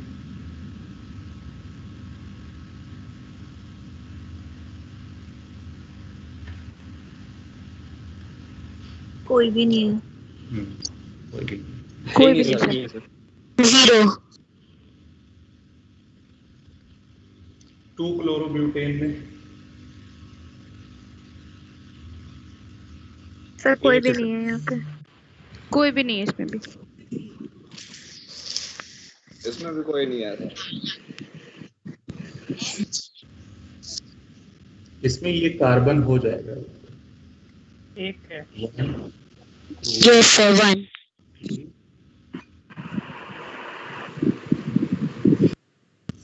कोई भी नहीं है। कोई भी नहीं सर। 0 2 क्लोरोब्यूटेन में सर कोई भी नहीं है यहाँ पे, कोई भी नहीं है इसमें भी। इसमें भी कोई नहीं है। इसमें ये कार्बन हो जाएगा एक है। yes sir 1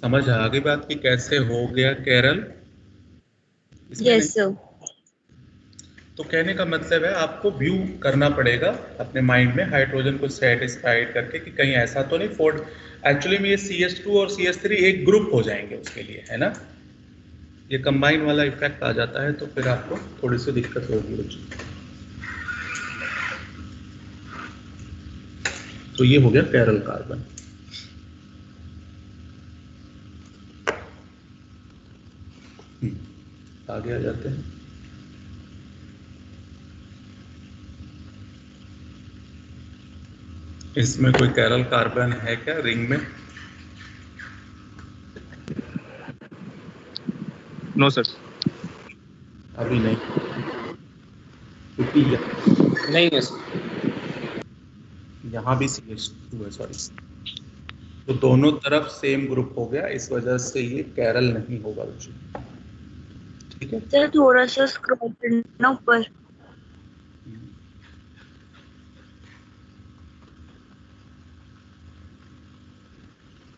समझ आ गई बात कि कैसे हो गया कैरल? इसमें यस सर। तो कहने का मतलब है आपको व्यू करना पड़ेगा अपने माइंड में हाइड्रोजन को सेटिस्फाइड करके कि कहीं ऐसा तो नहीं फोर्ड एक्चुअली में ये CH2 और CH3 एक ग्रुप हो जाएंगे उसके लिए, है ना? ये कंबाइन वाला इफेक्ट आ जाता है तो फिर आपको थोड़ी सी दिक्कत होगी बच्चों। तो ये हो गया कैरल कार्बन। आगे आ जाते हैं। इसमें कोई कैरल कार्बन है क्या रिंग में? No sir. अभी नहीं, क्योंकि नहीं है सर। यहाँ भी CH2 है, सॉरी। तो दोनों तरफ सेम ग्रुप हो गया, इस वजह से ये कैरल नहीं होगा बच्चों। ठीक है सर थोड़ा सा स्क्रॉल करना ऊपर।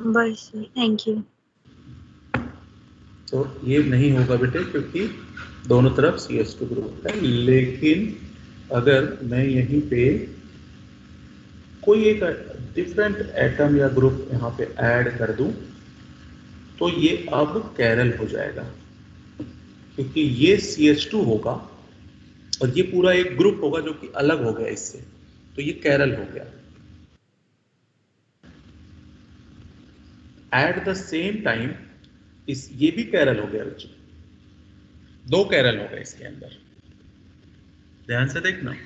बस थैंक यू। तो ये नहीं होगा बेटे क्योंकि दोनों तरफ CH2 ग्रुप है। लेकिन अगर मैं यहीं पे कोई एक डिफरेंट एटम या ग्रुप यहाँ पे ऐड कर दूं तो ये अब कैरल हो जाएगा, क्योंकि ये CH2 होगा और ये पूरा एक ग्रुप होगा जो कि अलग हो गया इससे, तो ये कैरल हो गया। एट द सेम टाइम ये भी कैरल हो गया बच्चों, दो कैरल हो गए इसके अंदर। ध्यान से देखना।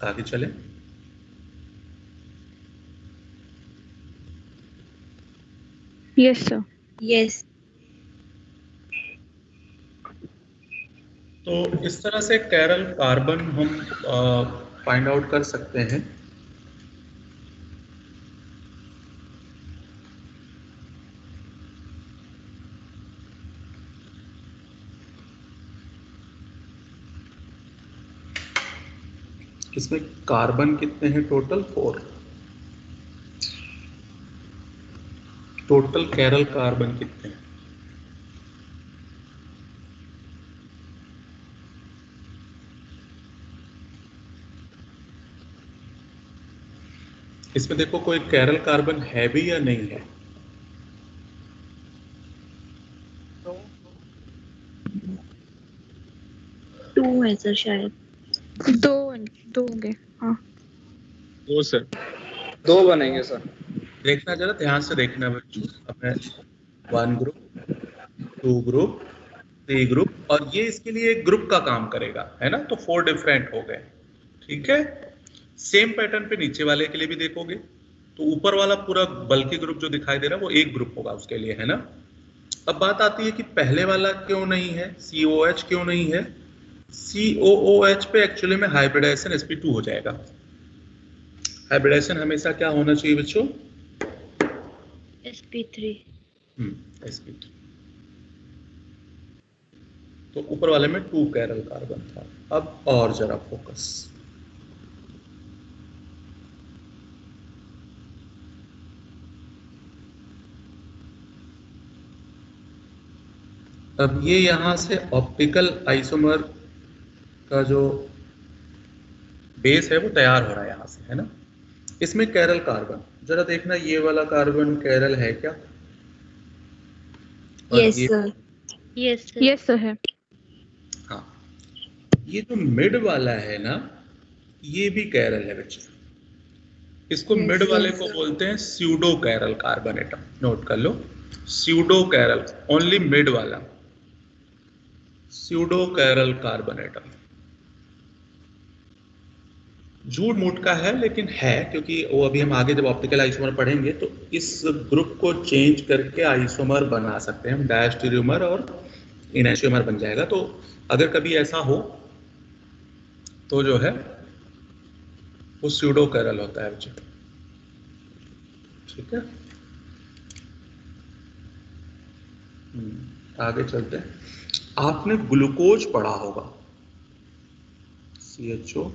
आगे चले। Yes sir. यस। तो इस तरह से कैरल कार्बन हम फाइंड आउट कर सकते हैं। इसमें कार्बन कितने हैं टोटल? 4। टोटल कैरल कार्बन कितने हैं? इसमें देखो कोई कैरल कार्बन है भी या नहीं है? टू है सर शायद। दो होंगे। हाँ 2 सर। 2 बनेंगे सर। देखना जरा ध्यान से देखना बच्चों। अपने 1 ग्रुप, 2 ग्रुप, 3 ग्रुप, और ये इसके लिए एक ग्रुप का काम करेगा, है ना? तो 4 डिफरेंट हो गए। ठीक है, सेम पैटर्न पे नीचे वाले के लिए भी देखोगे तो ऊपर वाला पूरा बल्कि ग्रुप जो दिखाई दे रहा है वो एक ग्रुप होगा उसके लिए, है ना? अब बात आती है कि पहले वाला क्यों नहीं है, COH क्यों नहीं है? COOH पे एक्चुअली में हाइब्रिडाइजेशन sp2 हो जाएगा। हाइब्रिडाइजेशन हमेशा क्या होना चाहिए बच्चों? sp3। sp3। तो ऊपर वाले में 2 कैरल कार्बन था। अब और जरा फोकस। अब ये यहां से ऑप्टिकल आइसोमर का जो बेस है वो तैयार हो रहा है यहाँ से, है ना? इसमें कैरल कार्बन जरा देखना, ये वाला कार्बन कैरल है क्या? Yes sir. यस सर है। हाँ, ये जो मिड वाला है ना, ये भी कैरल है बच्चे। इसको मिड वाले को बोलते हैं pseudo chiral carbon atom. Note कर लो, स्यूडो कैरल, ओनली मिड वाला स्यूडो कैरल कार्बन एटम। झूठ मूठ का है लेकिन है, क्योंकि वो अभी हम आगे जब ऑप्टिकल आइसोमर पढ़ेंगे तो इस ग्रुप को चेंज करके आइसोमर बना सकते हैं हम, डायस्टीरियोमर और इनैशियोमर बन जाएगा। तो अगर कभी ऐसा हो तो जो है वो स्यूडो कैरल होता है बच्चे। ठीक है, आगे चलते हैं। आपने ग्लूकोज पढ़ा होगा, CHO,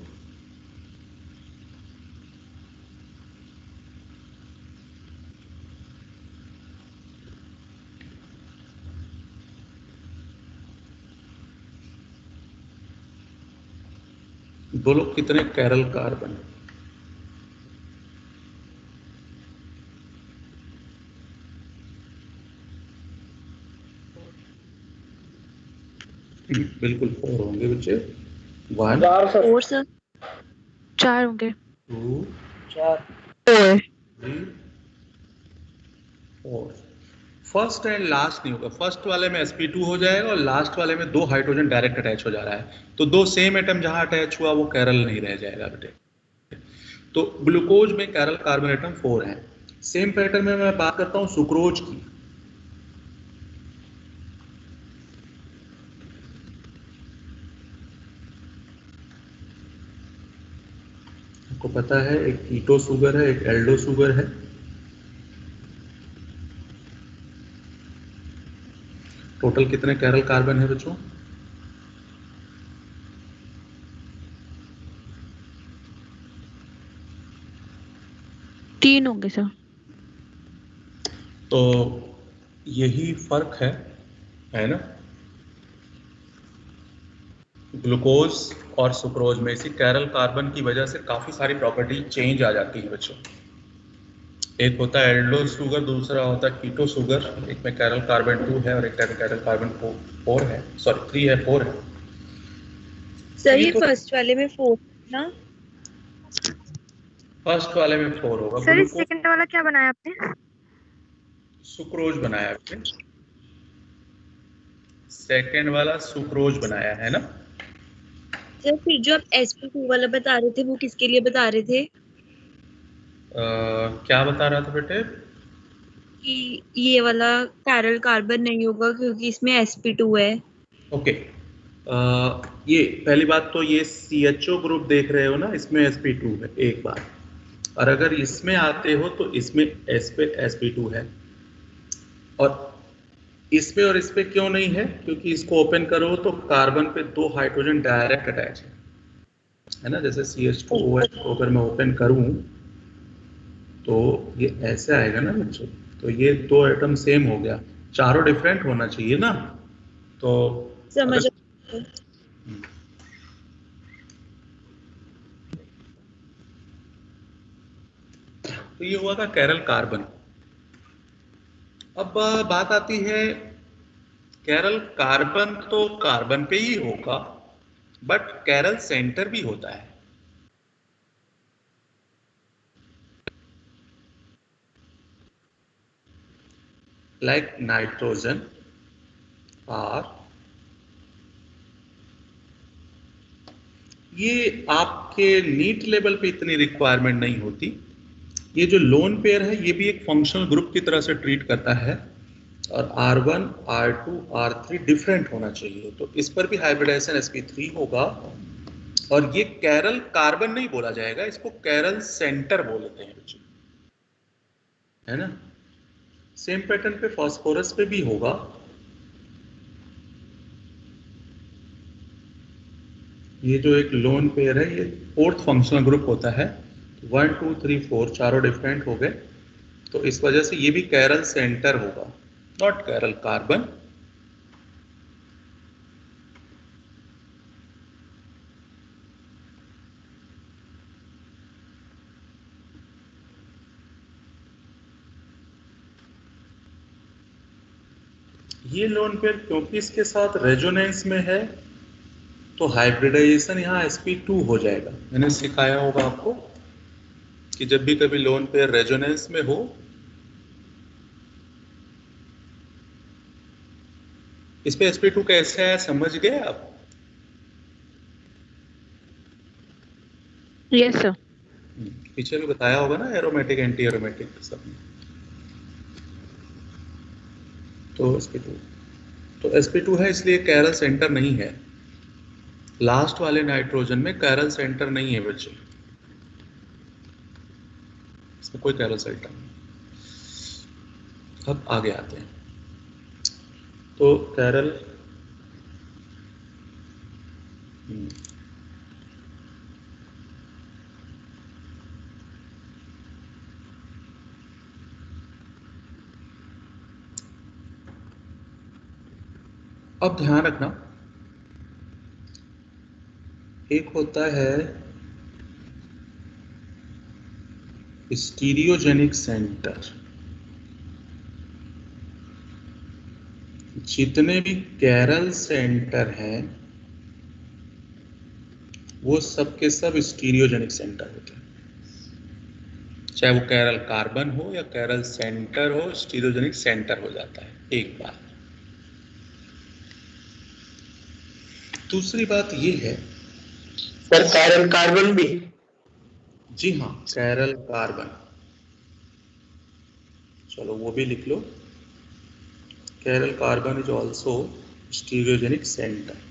बोलो कितने कैरल कार्बन? बिल्कुल 4 होंगे बच्चे। 1 4 सर। 4 सर। 4 होंगे। 2 4 4 3 4। फर्स्ट एंड लास्ट नहीं होगा, फर्स्ट वाले में sp2 हो जाएगा और लास्ट वाले में 2 हाइड्रोजन डायरेक्ट अटैच हो जा रहा है, तो 2 सेम एटम जहां अटैच हुआ वो कैरल नहीं रह जाएगा बेटे। तो ग्लूकोज में कैरल कार्बन एटम 4 है। सेम पैटर्न में मैं बात करता हूं सुक्रोज की। आपको पता है एक कीटो शुगर है, एक एल्डो शुगर है। टोटल कितने कैरल कार्बन है बच्चों? तीन होंगे सर। तो यही फर्क है ना, ग्लूकोज और सुक्रोज में। इसी कैरल कार्बन की वजह से काफी सारी प्रॉपर्टी चेंज आ जाती है बच्चों। एक होता है एल्डो शुगर, दूसरा होता है कीटो शुगर। एक में कैरल कार्बन 2 है और एक में कैरल कार्बन 4 है, सॉरी 3 है, 4 है। सर ये फर्स्ट वाले में 4 ना? फर्स्ट वाले में 4 होगा। सर इस सेकंड वाला क्या बनाया आपने? सुक्रोज बनाया आपने, सेकंड वाला सुक्रोज बनाया है ना। सर फिर जो आप sp2 वाला बता रहे थे वो किसके लिए बता रहे थे? क्या बता रहा था बेटे? कि ये वाला कैरल कार्बन नहीं होगा क्योंकि इसमें sp2 है। ओके, ये पहली बात तो ये CHO ग्रुप देख रहे हो ना, इसमें sp2 है एक बार, और अगर इसमें आते हो तो इसमें S पे sp2 है, और इसमें और इस पे क्यों नहीं है? क्योंकि इसको ओपन करो तो कार्बन पे 2 हाइड्रोजन डायरेक्ट अटैच है ना। जैसे CH2OH को अगर मैं ओपन करूं तो ये ऐसे आएगा ना बच्चों, तो ये 2 एटम सेम हो गया, चारों डिफरेंट होना चाहिए ना। तो समझ तो ये हुआ था कैरल कार्बन। अब बात आती है, कैरल कार्बन तो कार्बन पे ही होगा, बट कैरल सेंटर भी होता है। लाइक नाइट्रोजन और ये आपके नीट लेवल पे इतनी रिक्वायरमेंट नहीं होती। ये जो लोन पेयर है ये भी एक फंक्शनल ग्रुप की तरह से ट्रीट करता है, और R1, R2, R3 डिफरेंट होना चाहिए, तो इस पर भी हाइब्रिडाइजेशन sp3 होगा। और ये कैरल कार्बन नहीं बोला जाएगा, इसको कैरल सेंटर बोलते हैं बच्चों, है ना। सेम पैटर्न पे फास्फोरस पे भी होगा। ये जो एक लोन पेयर है ये 4th फंक्शनल ग्रुप होता है। 1 2 3 4 चारों डिफरेंट हो गए, तो इस वजह से ये भी कैरल सेंटर होगा, नॉट कैरल कार्बन। ये लोन पेयर क्योंकि इसके साथ रेजोनेंस में है तो हाइब्रिडाइजेशन यहाँ sp2 हो जाएगा। मैंने सिखाया होगा आपको कि जब भी कभी लोन पेयर रेजोनेंस में हो, इस पे sp2 कैसे है समझ गए आप? Yes sir. पीछे भी बताया होगा ना, एरोमेटिक एंटी एरोमेटिक सब। तो sp2 है, इसलिए कैरल सेंटर नहीं है। लास्ट वाले नाइट्रोजन में कैरल सेंटर नहीं है बच्चे, इसमें कोई कैरल सेंटर नहीं। अब आगे आते हैं। तो कैरल अब ध्यान रखना, एक होता है स्टीरियोजेनिक सेंटर। जितने भी कैरल सेंटर हैं वो सब के सब स्टीरियोजेनिक सेंटर होते हैं, चाहे वो कैरल कार्बन हो या कैरल सेंटर हो, स्टीरियोजेनिक सेंटर हो जाता है। एक बात। दूसरी बात ये है सर कैरल कार्बन भी। जी हाँ, कैरल कार्बन, चलो वो भी लिख लो। Chiral carbon is also stereogenic centre.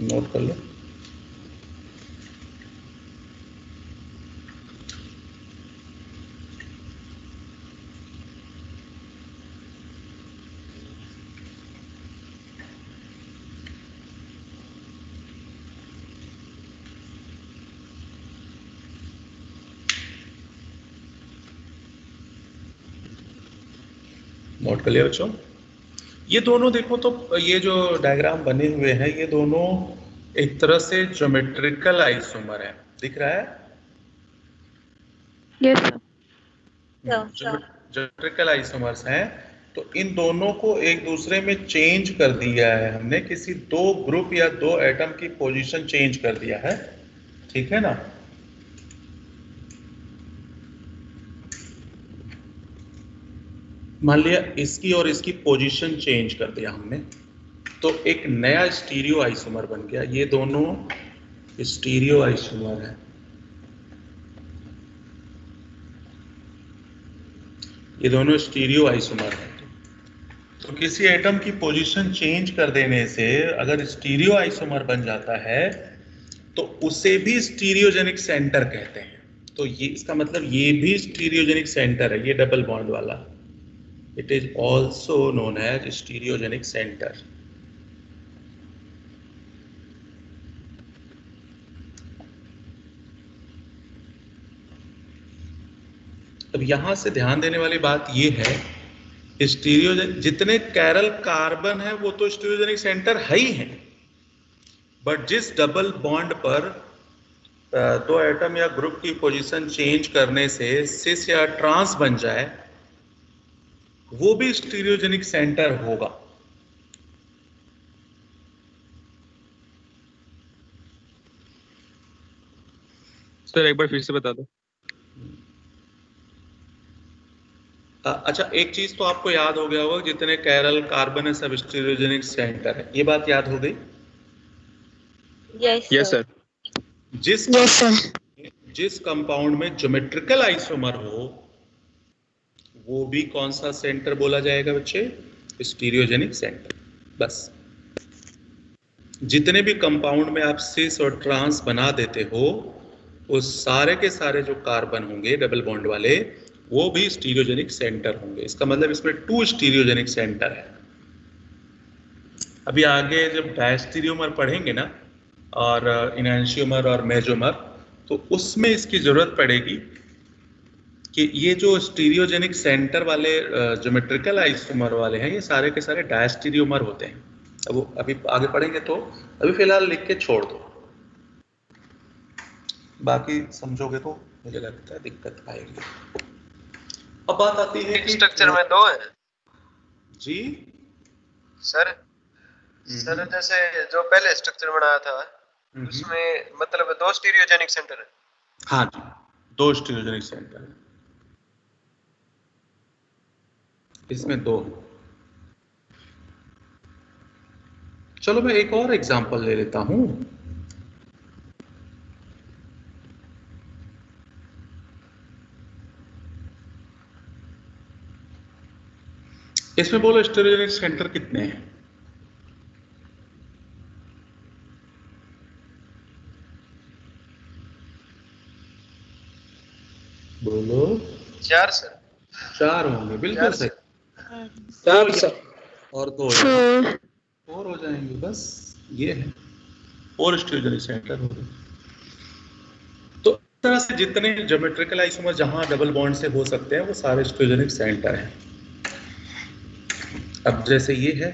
Note कर लो। नोट कर लिया बच्चों। ये दोनों देखो तो ये जो डायग्राम बने हुए हैं ये दोनों एक तरह से ज्योमेट्रिकल आइसोमर है, दिख रहा है? Yes sir. ज्योमेट्रिकल आइसोमर्स हैं, तो इन दोनों को एक दूसरे में चेंज कर दिया है हमने, किसी दो ग्रुप या दो एटम की पोजीशन चेंज कर दिया है, ठीक है ना? मान लिया इसकी और इसकी पोजीशन चेंज कर दिया हमने, तो एक नया स्टीरियो आइसोमर बन गया। ये दोनों स्टीरियो आइसोमर है। ये दोनों स्टीरियो आइसोमर है। तो किसी एटम की पोजीशन चेंज कर देने से अगर स्टीरियो आइसोमर बन जाता है तो उसे भी स्टीरियोजेनिक सेंटर कहते हैं। तो ये इसका मतलब ये भी स्टीरियोजेनिक सेंटर है, ये डबल बॉन्ड वाला। It is also known as stereogenic center. अब यहां से ध्यान देने वाली बात यह है, स्टीरियोजेनिक जितने कैरल कार्बन है वो तो स्टीरियोजेनिक सेंटर है ही है, बट जिस डबल बॉन्ड पर दो एटम या ग्रुप की पोजीशन चेंज करने से सिस या ट्रांस बन जाए वो भी स्टीरियोजेनिक सेंटर होगा। सर एक बार फिर से बता दो। अच्छा, एक चीज तो आपको याद हो गया होगा, जितने कैरल कार्बन है सब स्टीरियोजेनिक सेंटर है, ये बात याद हो गई? Yes sir. जिस कंपाउंड में ज्योमेट्रिकल आइसोमर हो वो भी कौन सा सेंटर बोला जाएगा बच्चे? Stereogenic centre. बस जितने भी कंपाउंड में आप सिस और ट्रांस बना देते हो वो सारे के सारे जो कार्बन होंगे डबल बॉन्ड वाले वो भी स्टीरियोजेनिक सेंटर होंगे। इसका मतलब इसमें 2 स्टीरियोजेनिक सेंटर है। अभी आगे जब डायस्टीरियोमर पढ़ेंगे ना, और इनैंशियोमर और मेसोमर, तो उसमें इसकी जरूरत पड़ेगी कि ये जो स्टीरियोजेनिक सेंटर वाले ज्योमेट्रिकल आइसोमर वाले हैं ये सारे के सारे डायस्टीरियोमर होते हैं। अब वो अभी आगे पढ़ेंगे, तो अभी फिलहाल लिख के छोड़ दो, बाकी समझोगे तो मुझे लगता है दिक्कत आएगी। अब बात आती है कि स्ट्रक्चर में 2 है जी सर। सर जैसे जो पहले स्ट्रक्चर बनाया था उसमें मतलब 2 स्टीरियोजेनिक सेंटर है। हाँ जी, 2 स्टीरियोजेनिक सेंटर है, इसमें 2। चलो मैं एक और एग्जांपल ले लेता हूं। इसमें बोलो स्टीरियोजेनिक सेंटर कितने हैं? बोलो। 4 सर। 4 होंगे, बिल्कुल सही। 4 सर। और 2 4 हो जाएंगे, बस ये है 4 स्टीरियोजेनिक सेंटर हो गए। तो इस तरह से जितने ज्योमेट्रिकल आइसोमर जहां डबल बॉन्ड से हो सकते हैं वो सारे स्टीरियोजेनिक सेंटर हैं। अब जैसे ये है,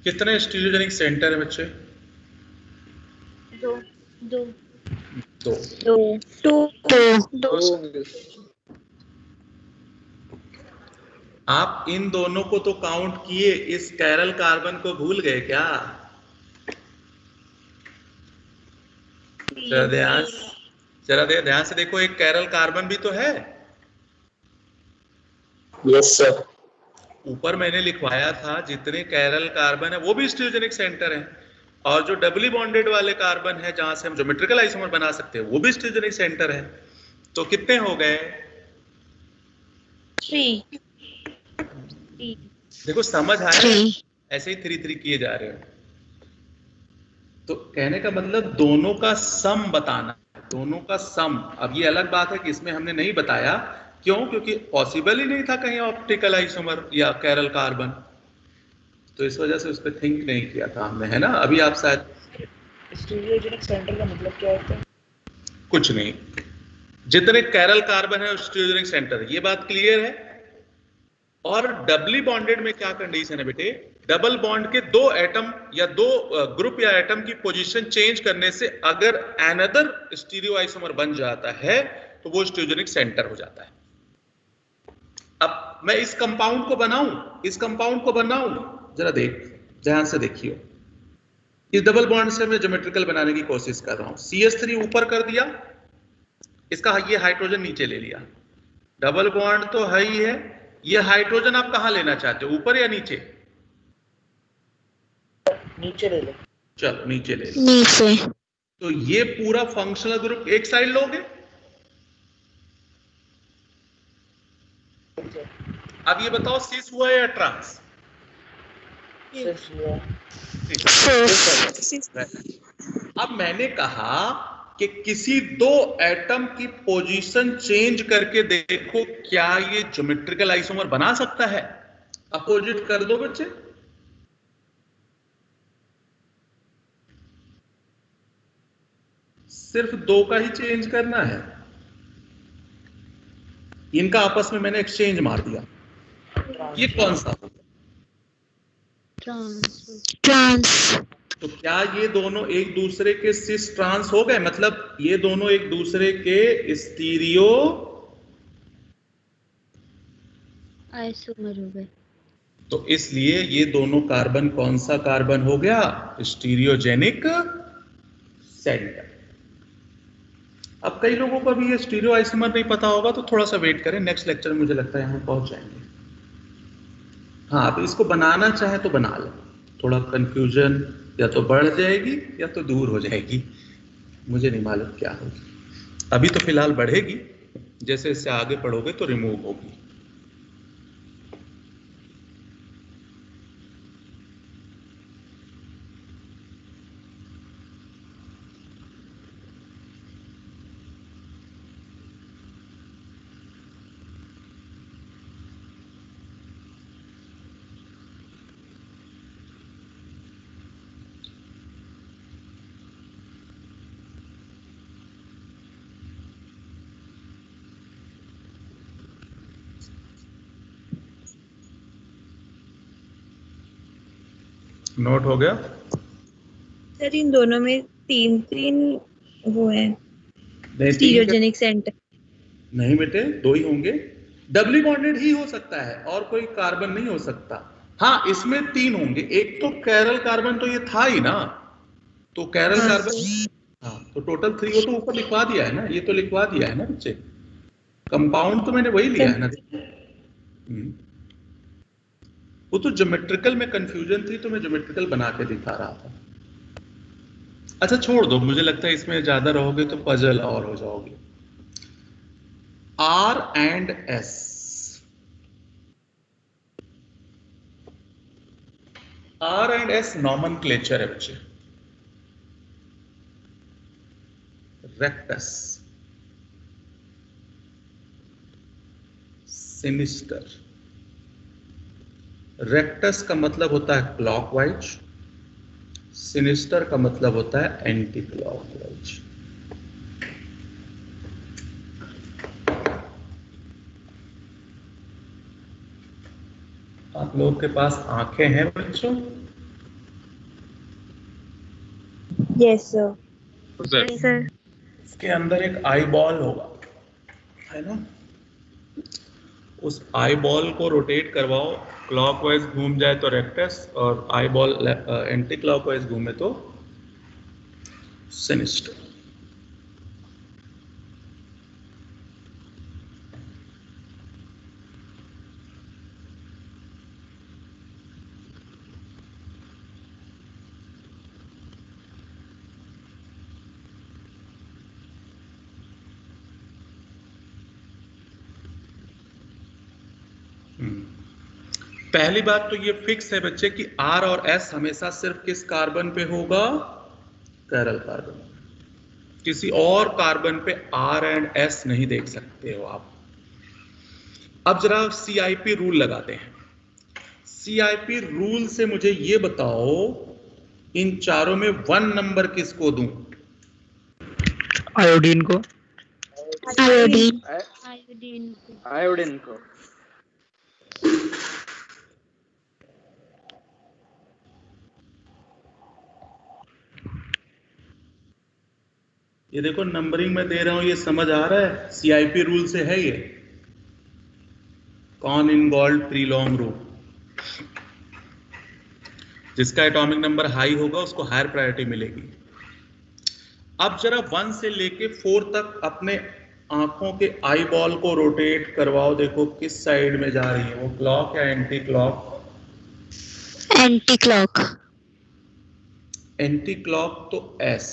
कितने स्टीरियोजेनिक सेंटर है बच्चे? 2 2 2। 2 आप इन दोनों को तो काउंट किए, इस कैरल कार्बन को भूल गए क्या? जरा ध्यान से देखो, एक कैरल कार्बन भी तो है। Yes sir. ऊपर मैंने लिखवाया था जितने कैरल कार्बन है वो भी स्टीरियोजेनिक सेंटर है, और जो डबली बॉन्डेड वाले कार्बन है जहां से हम ज्योमेट्रिकल आइसोमर बना सकते हैं वो भी स्टीरियोजेनिक सेंटर है। तो कितने हो गए? 3। देखो समझ आया, ऐसे ही 3 3 किए जा रहे हो। तो कहने का मतलब दोनों का सम बताना, दोनों का सम। अब ये अलग बात है कि इसमें हमने नहीं बताया, क्यों? क्योंकि पॉसिबल ही नहीं था कहीं ऑप्टिकल आइसोमर या कैरल कार्बन, तो इस वजह से उस पर थिंक नहीं किया था हमने, है ना। अभी आप शायद स्टीरियोजेनिक सेंटर का मतलब क्या होता है? कुछ नहीं, जितने कैरल कार्बन है स्टीरियोजेनिक सेंटर है, ये बात क्लियर है। और डबली बॉन्डेड में क्या कंडीशन है बेटे? डबल बॉन्ड के 2 एटम या 2 ग्रुप या एटम की पोजीशन चेंज करने से अगर अनदर स्टीरियो आइसोमर बन जाता है तो वो स्टीरियोजेनिक सेंटर हो जाता है। अब मैं इस कंपाउंड को बनाऊं, जरा ध्यान से देखिए। इस डबल बॉन्ड से मैं ज्योमेट्रिकल बनाने की कोशिश कर रहा हूं। CH3 ऊपर कर दिया, इसका ये हाइड्रोजन नीचे ले लिया। डबल बॉन्ड तो है ही है, ये हाइड्रोजन आप कहां लेना चाहते हो, ऊपर या नीचे? नीचे ले लो। चलो नीचे ले लो। नीचे। तो ये पूरा फंक्शनल ग्रुप एक साइड लोगे। अब ये बताओ सिस हुआ या ट्रांस? अब मैंने कहा कि किसी 2 एटम की पोजीशन चेंज करके देखो क्या ये ज्योमेट्रिकल आइसोमर बना सकता है। अपोजिट कर दो बच्चे। सिर्फ 2 का ही चेंज करना है, इनका आपस में मैंने एक्सचेंज मार दिया। ये कौन सा? ट्रांस। तो क्या ये दोनों एक दूसरे के सिस ट्रांस हो गए? मतलब ये दोनों एक दूसरे के स्टीरियो आइसोमर हो गए। तो इसलिए ये दोनों कार्बन कौन सा कार्बन हो गया? Stereogenic centre. अब कई लोगों को भी ये स्टीरियो आइसोमर नहीं पता होगा, तो थोड़ा सा वेट करें, नेक्स्ट लेक्चर में मुझे लगता है हम पहुंच जाएंगे। हाँ, अब इसको बनाना चाहे तो बना लो, थोड़ा कंफ्यूजन या तो बढ़ जाएगी या तो दूर हो जाएगी, मुझे नहीं मालूम क्या होगी। अभी तो फिलहाल बढ़ेगी, जैसे इससे आगे पढ़ोगे तो रिमूव होगी। नोट हो गया? सर इन दोनों में 3 वो है नहीं, स्टीरियोजेनिक सेंटर। नहीं बेटे, 2 ही होंगे। डबली बॉन्डेड ही हो सकता है और कोई कार्बन नहीं हो सकता। हाँ, इसमें 3 होंगे। एक तो कैरल कार्बन तो ये था ही ना, तो कैरल कार्बन, हाँ, तो टोटल 3 हो तो ऊपर लिखवा दिया है ना, ये तो लिखवा दिया है ना बच्चे। कंपाउंड तो मैंने वही लिया है ना। वो तो ज्योमेट्रिकल में कंफ्यूजन थी तो मैं ज्योमेट्रिकल बना के दिखा रहा था। अच्छा छोड़ दो, मुझे लगता है इसमें ज्यादा रहोगे तो पजल और हो जाओगे। R and S, R and S nomenclature है बच्चे। Rectus, sinister. रेक्टस का मतलब होता है क्लॉकवाइज, सिनिस्टर का मतलब होता है एंटी क्लॉकवाइज। आप लोगों के पास आंखें हैं बच्चों? Yes sir. सर इसके अंदर एक आई बॉल होगा, है ना? उस आई बॉल को रोटेट करवाओ, क्लॉकवाइज घूम जाए तो रेक्टस, और आई बॉल एंटी क्लॉकवाइज घूमे तो सिनिस्टर। पहली बात तो ये फिक्स है बच्चे कि R और S हमेशा सिर्फ किस कार्बन पे होगा? Chiral carbon. किसी और कार्बन पे R एंड S नहीं देख सकते हो आप। अब जरा CIP रूल लगाते हैं। CIP रूल से मुझे ये बताओ, इन चारों में 1 नंबर किसको दूं? आयोडीन को। आयोडीन। आयोडीन को। ये देखो नंबरिंग में दे रहा हूं, ये समझ आ रहा है? CIP रूल से है ये, Cahn Ingold Prelog rule. जिसका एटॉमिक नंबर हाई होगा उसको हायर प्रायोरिटी मिलेगी। अब जरा 1 से लेके 4 तक अपने आंखों के आई बॉल को रोटेट करवाओ, देखो किस साइड में जा रही है वो, क्लॉक या anti clock? Anti clock. Anti clock तो S,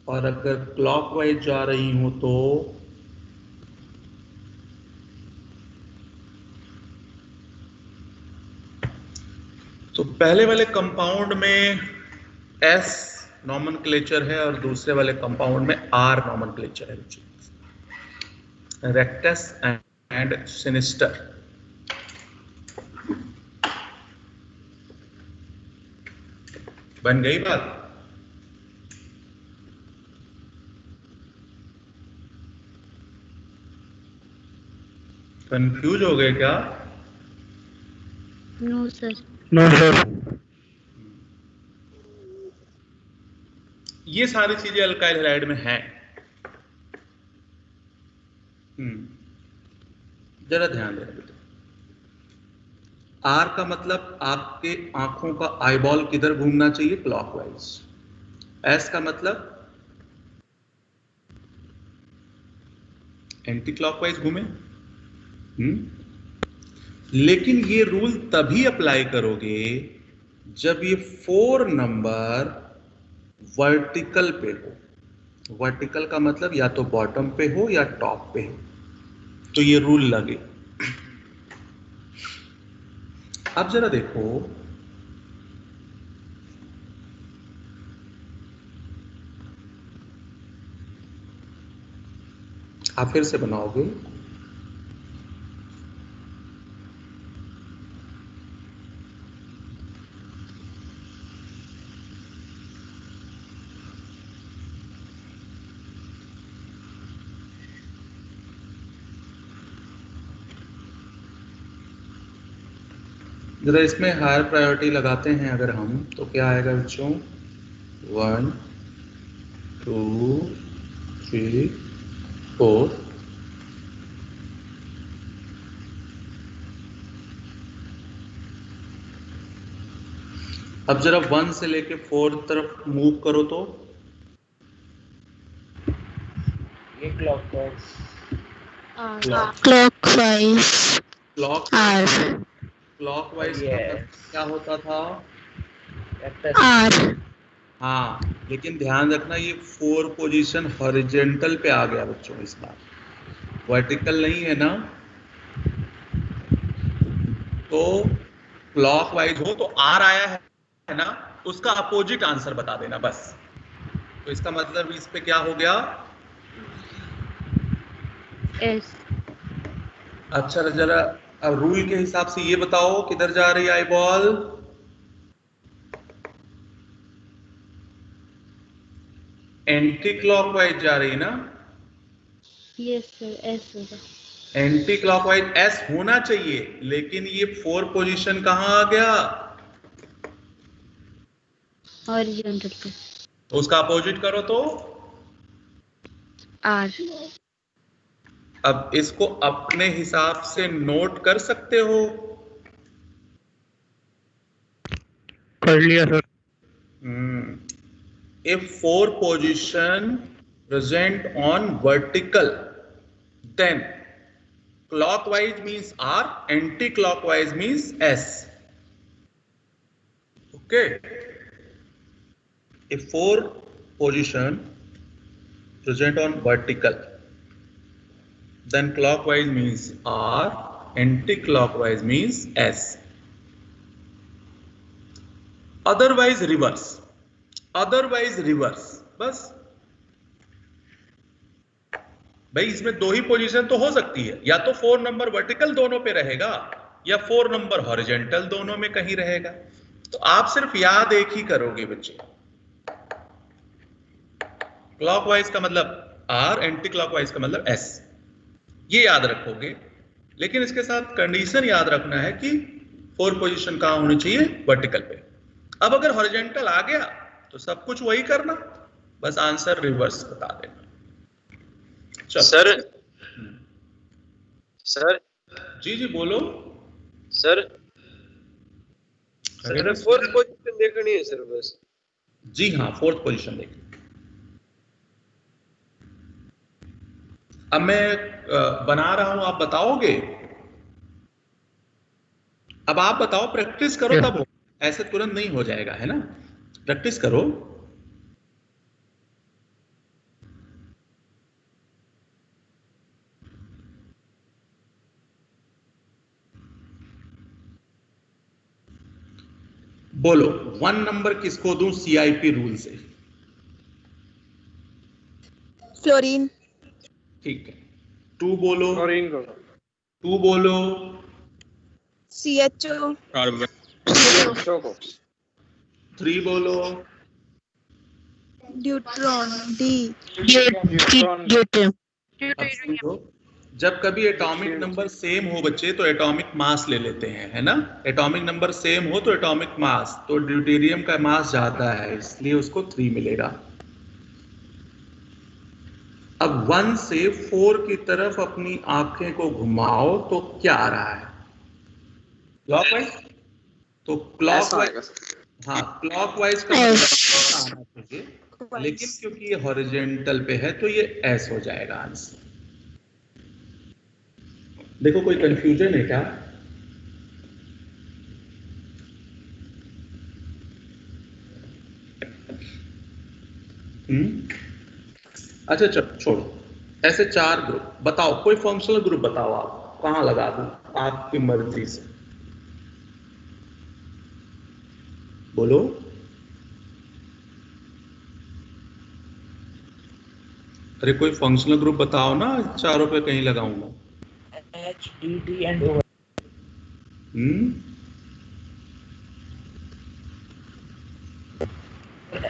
और अगर क्लॉकवाइज जा रही हूं तो पहले वाले कंपाउंड में S नॉमेनक्लेचर है और दूसरे वाले कंपाउंड में R नॉमेनक्लेचर है, रेक्टस एंड सिनिस्टर। बन गई बात? कंफ्यूज हो गए क्या? No sir. No sir. ये सारी चीजें अल्काइल हैलाइड में हैं। जरा ध्यान देना बेटा। R का मतलब आपके आंखों का आईबॉल किधर घूमना चाहिए? क्लॉकवाइज। S का मतलब एंटी क्लॉकवाइज घूमे। लेकिन ये रूल तभी अप्लाई करोगे जब ये 4 नंबर वर्टिकल पे हो। वर्टिकल का मतलब या तो बॉटम पे हो या टॉप पे हो, तो ये रूल लगे। अब जरा देखो, आप फिर से बनाओगे। जरा इसमें हायर प्रायोरिटी लगाते हैं अगर हम, तो क्या आएगा बच्चों? 1 2 3 4। अब जरा 1 से लेके 4 तरफ मूव करो तो ये clockwise clockwise R clockwise Yes. क्या होता था? R हाँ, लेकिन ध्यान रखना ये 4 पोजीशन हॉरिजॉन्टल पे आ गया बच्चों इस बार, वर्टिकल नहीं है ना। तो क्लॉकवाइज हो तो R आया है ना, उसका अपोजिट आंसर बता देना बस। तो इसका मतलब इस पे क्या हो गया? S अच्छा जरा अब रूल के हिसाब से ये बताओ किधर जा रही है आई बॉल? एंटी क्लॉकवाइज जा रही है ना? yes sir S होगा एंटी क्लॉकवाइज एस होना चाहिए, लेकिन ये 4 पोजीशन कहां आ गया? horizontal पे तो उसका अपोजिट करो तो R अब इसको अपने हिसाब से नोट कर सकते हो। कर लिया sir. If 4 position present on vertical, then clockwise means R, anti-clockwise means S. Okay. If 4 position present on vertical, then clockwise means R, anti-clockwise means S. Otherwise reverse. Otherwise reverse. बस भाई इसमें 2 ही position तो हो सकती है, या तो 4 number vertical दोनों पे रहेगा या 4 नंबर हॉरिजॉन्टल दोनों में कहीं रहेगा। तो आप सिर्फ याद एक ही करोगे बच्चे, क्लॉकवाइज का मतलब R, एंटी क्लॉकवाइज का मतलब S, ये याद रखोगे। लेकिन इसके साथ कंडीशन याद रखना है कि 4 पोजीशन कहां होनी चाहिए? वर्टिकल पे। अब अगर हॉरिजॉन्टल आ गया तो सब कुछ वही करना, बस आंसर रिवर्स बता देना। चलो सर जी बोलो सर सर 4th पोजीशन देखनी है सर बस। जी हाँ, 4th पोजीशन देखनी। अब मैं बना रहा हूं, आप बताओगे? अब आप बताओ, प्रैक्टिस करो तब हो, ऐसे तुरंत नहीं हो जाएगा, है ना? प्रैक्टिस करो। बोलो 1 नंबर किसको दूं CIP रूल से? फ्लोरीन। ठीक है। 2 बोलो। क्लोरीन को 2 बोलो। CHO। कार्बन शो को 3 बोलो। Deuteron D। deuterium अब सुनो, जब कभी एटॉमिक नंबर सेम हो बच्चे तो एटॉमिक मास ले लेते हैं, है ना? एटॉमिक नंबर सेम हो तो एटॉमिक मास, तो ड्यूटेरियम का मास ज्यादा है इसलिए उसको 3 मिलेगा। अब 1 से 4 की तरफ अपनी आंखें को घुमाओ तो क्या आ रहा है? क्लॉकवाइज। तो क्लॉकवाइज, हाँ क्लॉकवाइज का मतलब आना चाहिए, लेकिन क्योंकि ये हॉरिजॉन्टल पे है तो ये S हो जाएगा आंसर। देखो कोई कंफ्यूजन है क्या? अच्छा चलो छोड़ो, ऐसे 4 ग्रुप बताओ, कोई फंक्शनल ग्रुप बताओ, आप कहां लगा दूं आपकी मर्जी से, बोलो। अरे कोई फंक्शनल ग्रुप बताओ ना, चारों पे कहीं लगाऊंगा। H, D, D and O।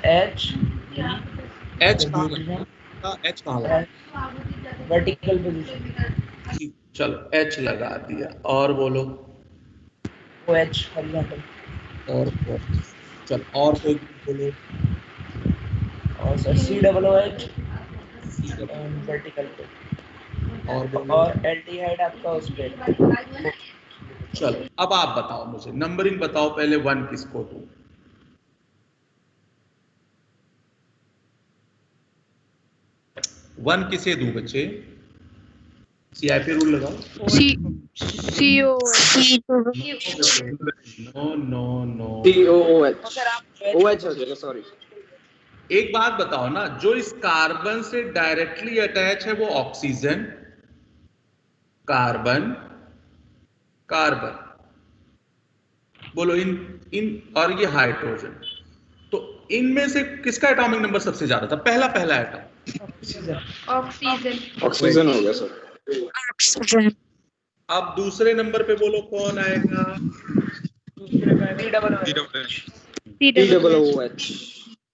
H कहाँ लगा? Vertical position. चलो H लगा दिया, और बोलो। OH horizontal. और चल और कोई बोलो। और सर COOH वर्टिकल पे। और बोलो। और एल्डिहाइड आपका उस पे। चलो अब आप बताओ मुझे, नंबरिंग बताओ पहले, 1 किसको दूं? 1 किसे दूं बच्चे? CIP रूल लगाओ। नो COOH OH हो जाएगा, सॉरी। एक बात बताओ ना, जो इस कार्बन से डायरेक्टली अटैच है वो ऑक्सीजन, कार्बन, कार्बन, बोलो इन और ये हाइड्रोजन, तो इनमें से किसका एटॉमिक नंबर सबसे ज्यादा था? पहला एटम ऑक्सीजन हो गया सर। Oxygen. अब दूसरे नंबर पे बोलो कौन आएगा? COOH।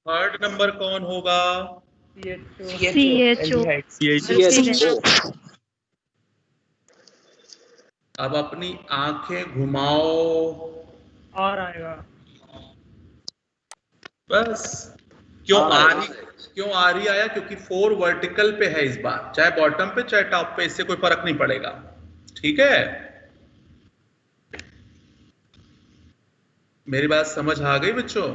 थर्ड नंबर कौन होगा? CHO। अब अपनी आंखें घुमाओ, और आएगा। बस। क्यों आ रही आया? क्योंकि 4 वर्टिकल पे है इस बार, चाहे बॉटम पे चाहे टॉप पे, इससे कोई फर्क नहीं पड़ेगा। ठीक है, मेरी बात समझ आ गई बच्चों?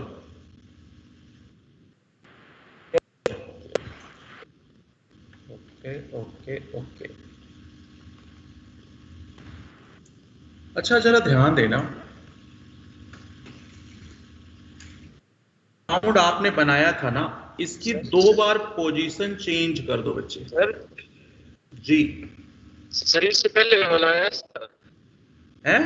ओके। अच्छा, जरा ध्यान देना, राउंड आपने बनाया था ना, इसकी 2 बार पोजीशन चेंज कर दो बच्चे। सर जी सर, इससे पहले बनाया है?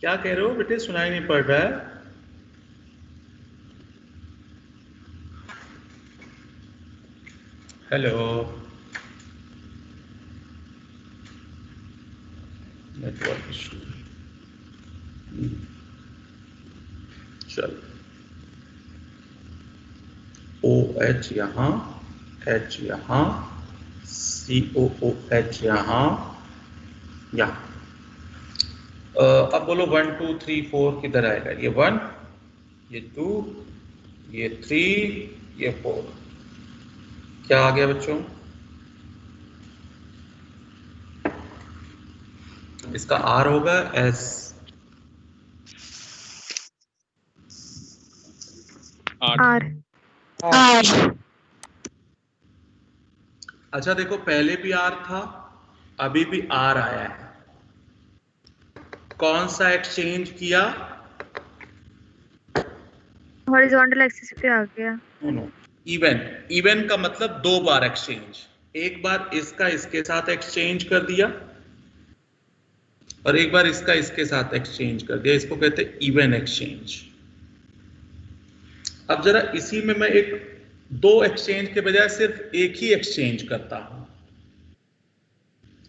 क्या कह रहे हो बेटे? सुनाई नहीं पड़ रहा है। Hello, network issue. चलो, OH यहां, H यहां, COOH यहां। अब बोलो 1 2 3 4 किधर आएगा? ये 1, ये 2, ये 3, ये 4। क्या आ गया बच्चों? इसका R होगा S। R. अच्छा देखो, पहले भी R था, अभी भी R आया है। कौन सा एक्सचेंज किया? हॉरिजॉन्टल एक्सिस पे आ गया। इवन का मतलब 2 बार एक्सचेंज। एक बार इसका इसके साथ एक्सचेंज कर दिया और एक बार इसका इसके साथ एक्सचेंज कर दिया, इसको कहते हैं इवन एक्सचेंज। अब जरा इसी में मैं 2 एक्सचेंज के बजाय सिर्फ एक ही एक्सचेंज करता हूं।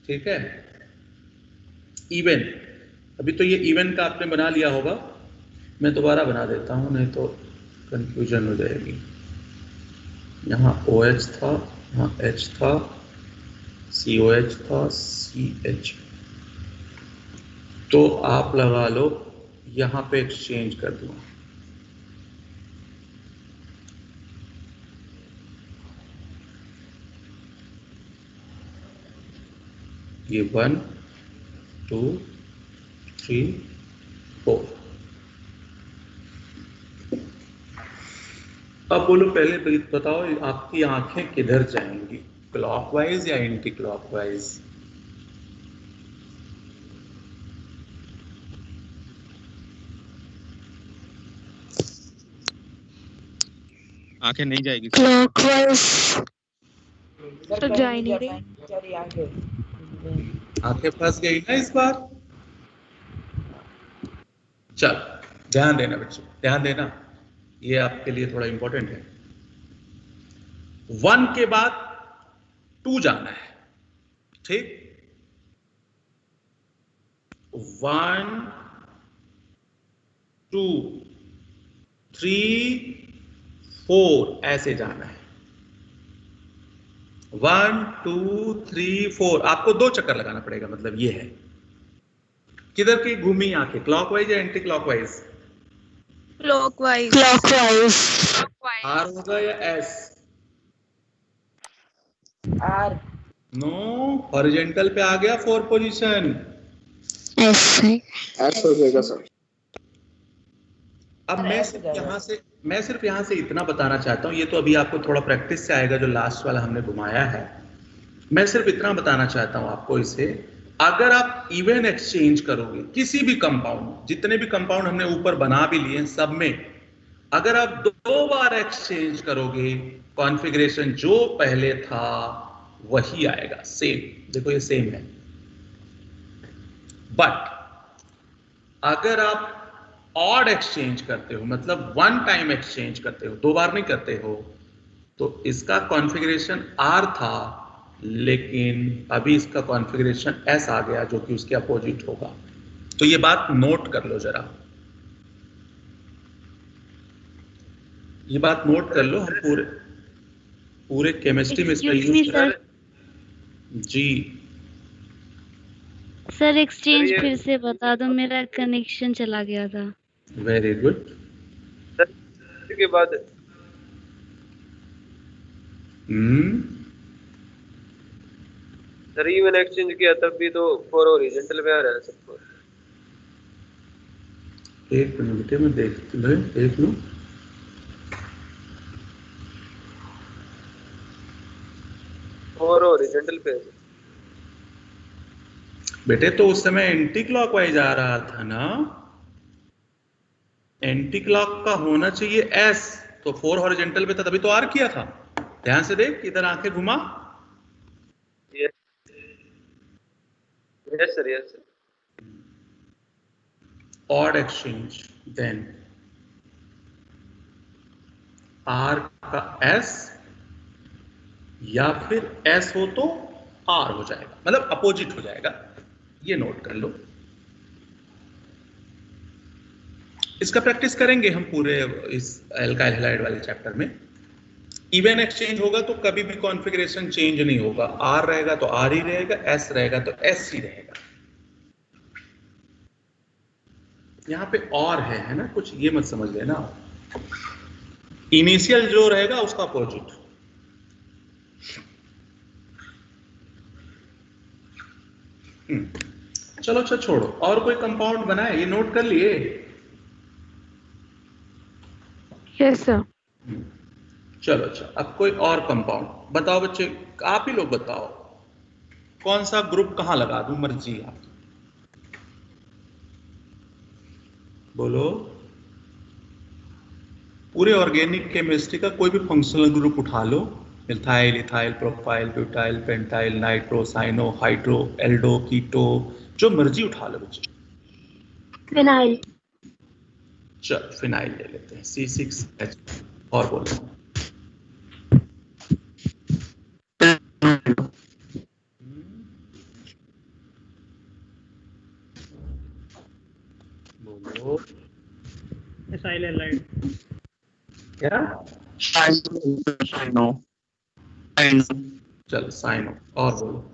ठीक है, इवन। अभी तो ये इवन का आपने बना लिया होगा, मैं दोबारा बना देता हूं, नहीं तो कंफ्यूजन हो जाएगी। यहाँ OH था, यहाँ H था, COH था, CH, तो आप लगा लो यहाँ पे एक्सचेंज कर दूंगा। ये 1 2 3 4। अब बोलो, पहले बताओ आपकी आंखें किधर जाएंगी, क्लॉकवाइज या एंटी क्लॉकवाइज? आंखें नहीं जाएगी Clockwise. तो जा ही नहीं रही। आंखें फंस गई ना इस बार। चल, ध्यान देना बच्चों, ध्यान देना, ये आपके लिए थोड़ा इंपॉर्टेंट है। 1 के बाद 2 जाना है, ठीक? 1 2 3 4 ऐसे जाना है। 1 2 3 4, आपको 2 चक्कर लगाना पड़ेगा, मतलब ये है। किधर की घूमी आंखें, क्लॉकवाइज या एंटी क्लॉकवाइज? क्लॉकवाइज। R होगा या S? R। नो, हॉरिजॉन्टल पे आ गया 4 पोजीशन। S. S हो जाएगा सर। अब मैं सिर्फ यहाँ से इतना बताना चाहता हूँ, ये तो अभी आपको थोड़ा प्रैक्टिस से आएगा जो लास्ट वाला हमने घुमाया है। मैं सिर्फ इतना बताना चाहता हूँ आपको इसे, अगर आप इवन एक्सचेंज करोगे किसी भी कंपाउंड, जितने भी कंपाउंड हमने ऊपर बना भी लिए सब में, अगर आप 2 बार एक्सचेंज करोगे कॉन्फ़िगरेशन जो पहले था वही आएगा, सेम। देखो ये सेम है। बट अगर आप ऑड एक्सचेंज करते हो, मतलब 1 टाइम एक्सचेंज करते हो, 2 बार नहीं करते हो, तो इसका कॉन्फ़िगरेशन R था, लेकिन अभी इसका कॉन्फ़िगरेशन S आ गया जो कि उसके अपोजिट होगा। तो ये बात नोट कर लो जरा, ये बात नोट कर लो। हम पूरे केमिस्ट्री में इसका यूज कर जी। सर एक्सचेंज फिर से बता दो, मेरा कनेक्शन चला गया था। Very good. के बाद सर इवन एक्सचेंज किया तब भी तो 4 हॉरिजॉन्टल पे आ रहा है सबको। एक मिनट में देख लूं। और हॉरिजॉन्टल पे बेटे तो उस समय एंटी क्लॉकवाइज आ रहा था ना, एंटी क्लॉक का होना चाहिए एस, तो 4 हॉरिजॉन्टल पे था तभी तो आर किया था। ध्यान से देख, इधर आंखें घुमा। Yes sir. Odd exchange, then R का एस, या फिर एस हो तो आर हो जाएगा, मतलब अपोजिट हो जाएगा। ये नोट कर लो। इसका प्रैक्टिस करेंगे हम पूरे इस एल्काइल हैलाइड वाले चैप्टर में। इवन एक्सचेंज होगा तो कभी भी कॉन्फ़िगरेशन चेंज नहीं होगा, आर रहेगा तो आर ही रहेगा, एस रहेगा तो एस ही रहेगा। यहां पे और है ना कुछ, ये मत समझ लेना। इनिशियल जो रहेगा उसका अपोजिट। चलो अच्छा छोड़ो, और कोई कंपाउंड बना है ये नोट कर लिए? Yes sir. चलो अच्छा, अब कोई और कंपाउंड बताओ बच्चे, आप ही लोग बताओ कौन सा ग्रुप कहां लगा दूं, मर्जी आपकी, बोलो। पूरे ऑर्गेनिक केमिस्ट्री का कोई भी फंक्शनल ग्रुप उठा लो, methyl, ethyl, propyl, butyl, pentyl, nitro, cyano, hydro, aldo, keto, जो मर्जी उठा लो बच्चे। फिनाइल। चल फिनाइल ले लेते हैं, C6H। और बोलो। बोलो। Acyl halide. क्या? साइनो। चल साइनो। और बोलो।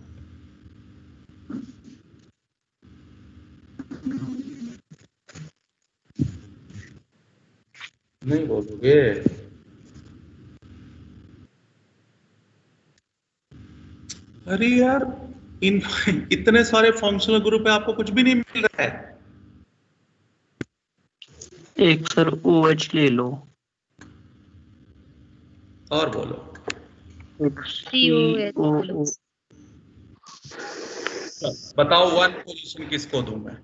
नहीं बोलोगे? अरे यार, इतने सारे फंक्शनल ग्रुप है, आपको कुछ भी नहीं मिल रहा है। एक सर OH ले लो। और बोलो। COH। बताओ 1 पोजीशन किसको दूं मैं?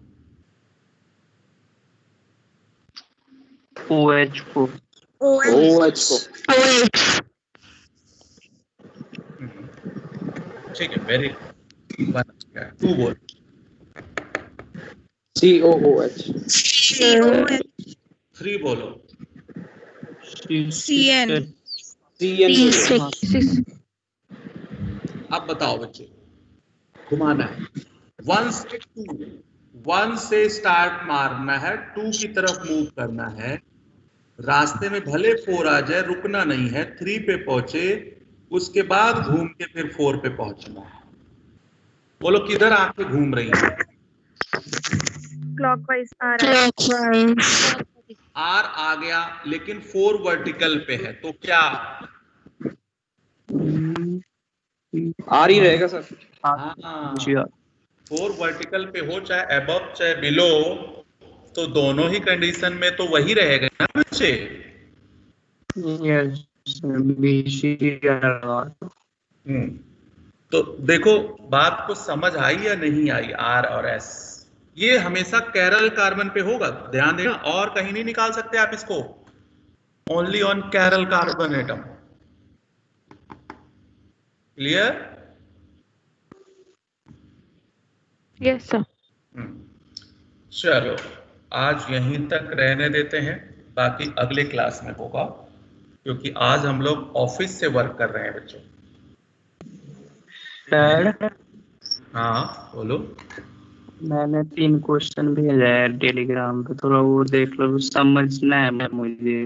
OH को। ठीक है, वेरी गुड। तू बोल। COOH। 3 बोलो। CN। अब बताओ बच्चे, घुमाना है 1 से 2, 1 से स्टार्ट मारना है, 2 की तरफ मूव करना है। रास्ते में भले 4 आ जाए, रुकना नहीं है, 3 पे पहुंचे, उसके बाद घूम के फिर 4 पे पहुंचना है। बोलो किधर आके घूम रही है? क्लॉकवाइज आ रहा है। आर आ गया, लेकिन 4 वर्टिकल पे है, तो क्या? आर ही रहेगा सर। हाँ, 4 वर्टिकल पे हो, चाहे अबव चाहे बिलो, तो दोनों ही कंडीशन में तो वही रहेगा ना बच्चे। यस तो देखो बात को समझ आई या नहीं आई, आर और एस ये हमेशा कैरल कार्बन पे होगा, ध्यान देना, और कहीं नहीं निकाल सकते आप इसको, only on chiral carbon atom. Clear? Yes sir. चलो आज यहीं तक रहने देते हैं, बाकी अगले क्लास में होगा, क्योंकि आज हम लोग ऑफिस से वर्क कर रहे हैं बच्चों। सर हाँ बोलो। मैंने 3 क्वेश्चन भेजा है टेलीग्राम पे, थोड़ा वो देख लो, समझना है मुझे।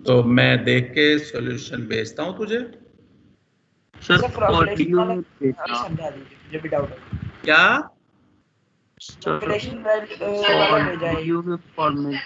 तो मैं देख के सॉल्यूशन भेजता हूँ तुझे। सर क्रॉसलेशन ऑडियो वाला में समझा दीजिए जो भी डाउट है। क्या? कैलकुलेशन वाला भेजा है। ऑडियो में फॉर्मेट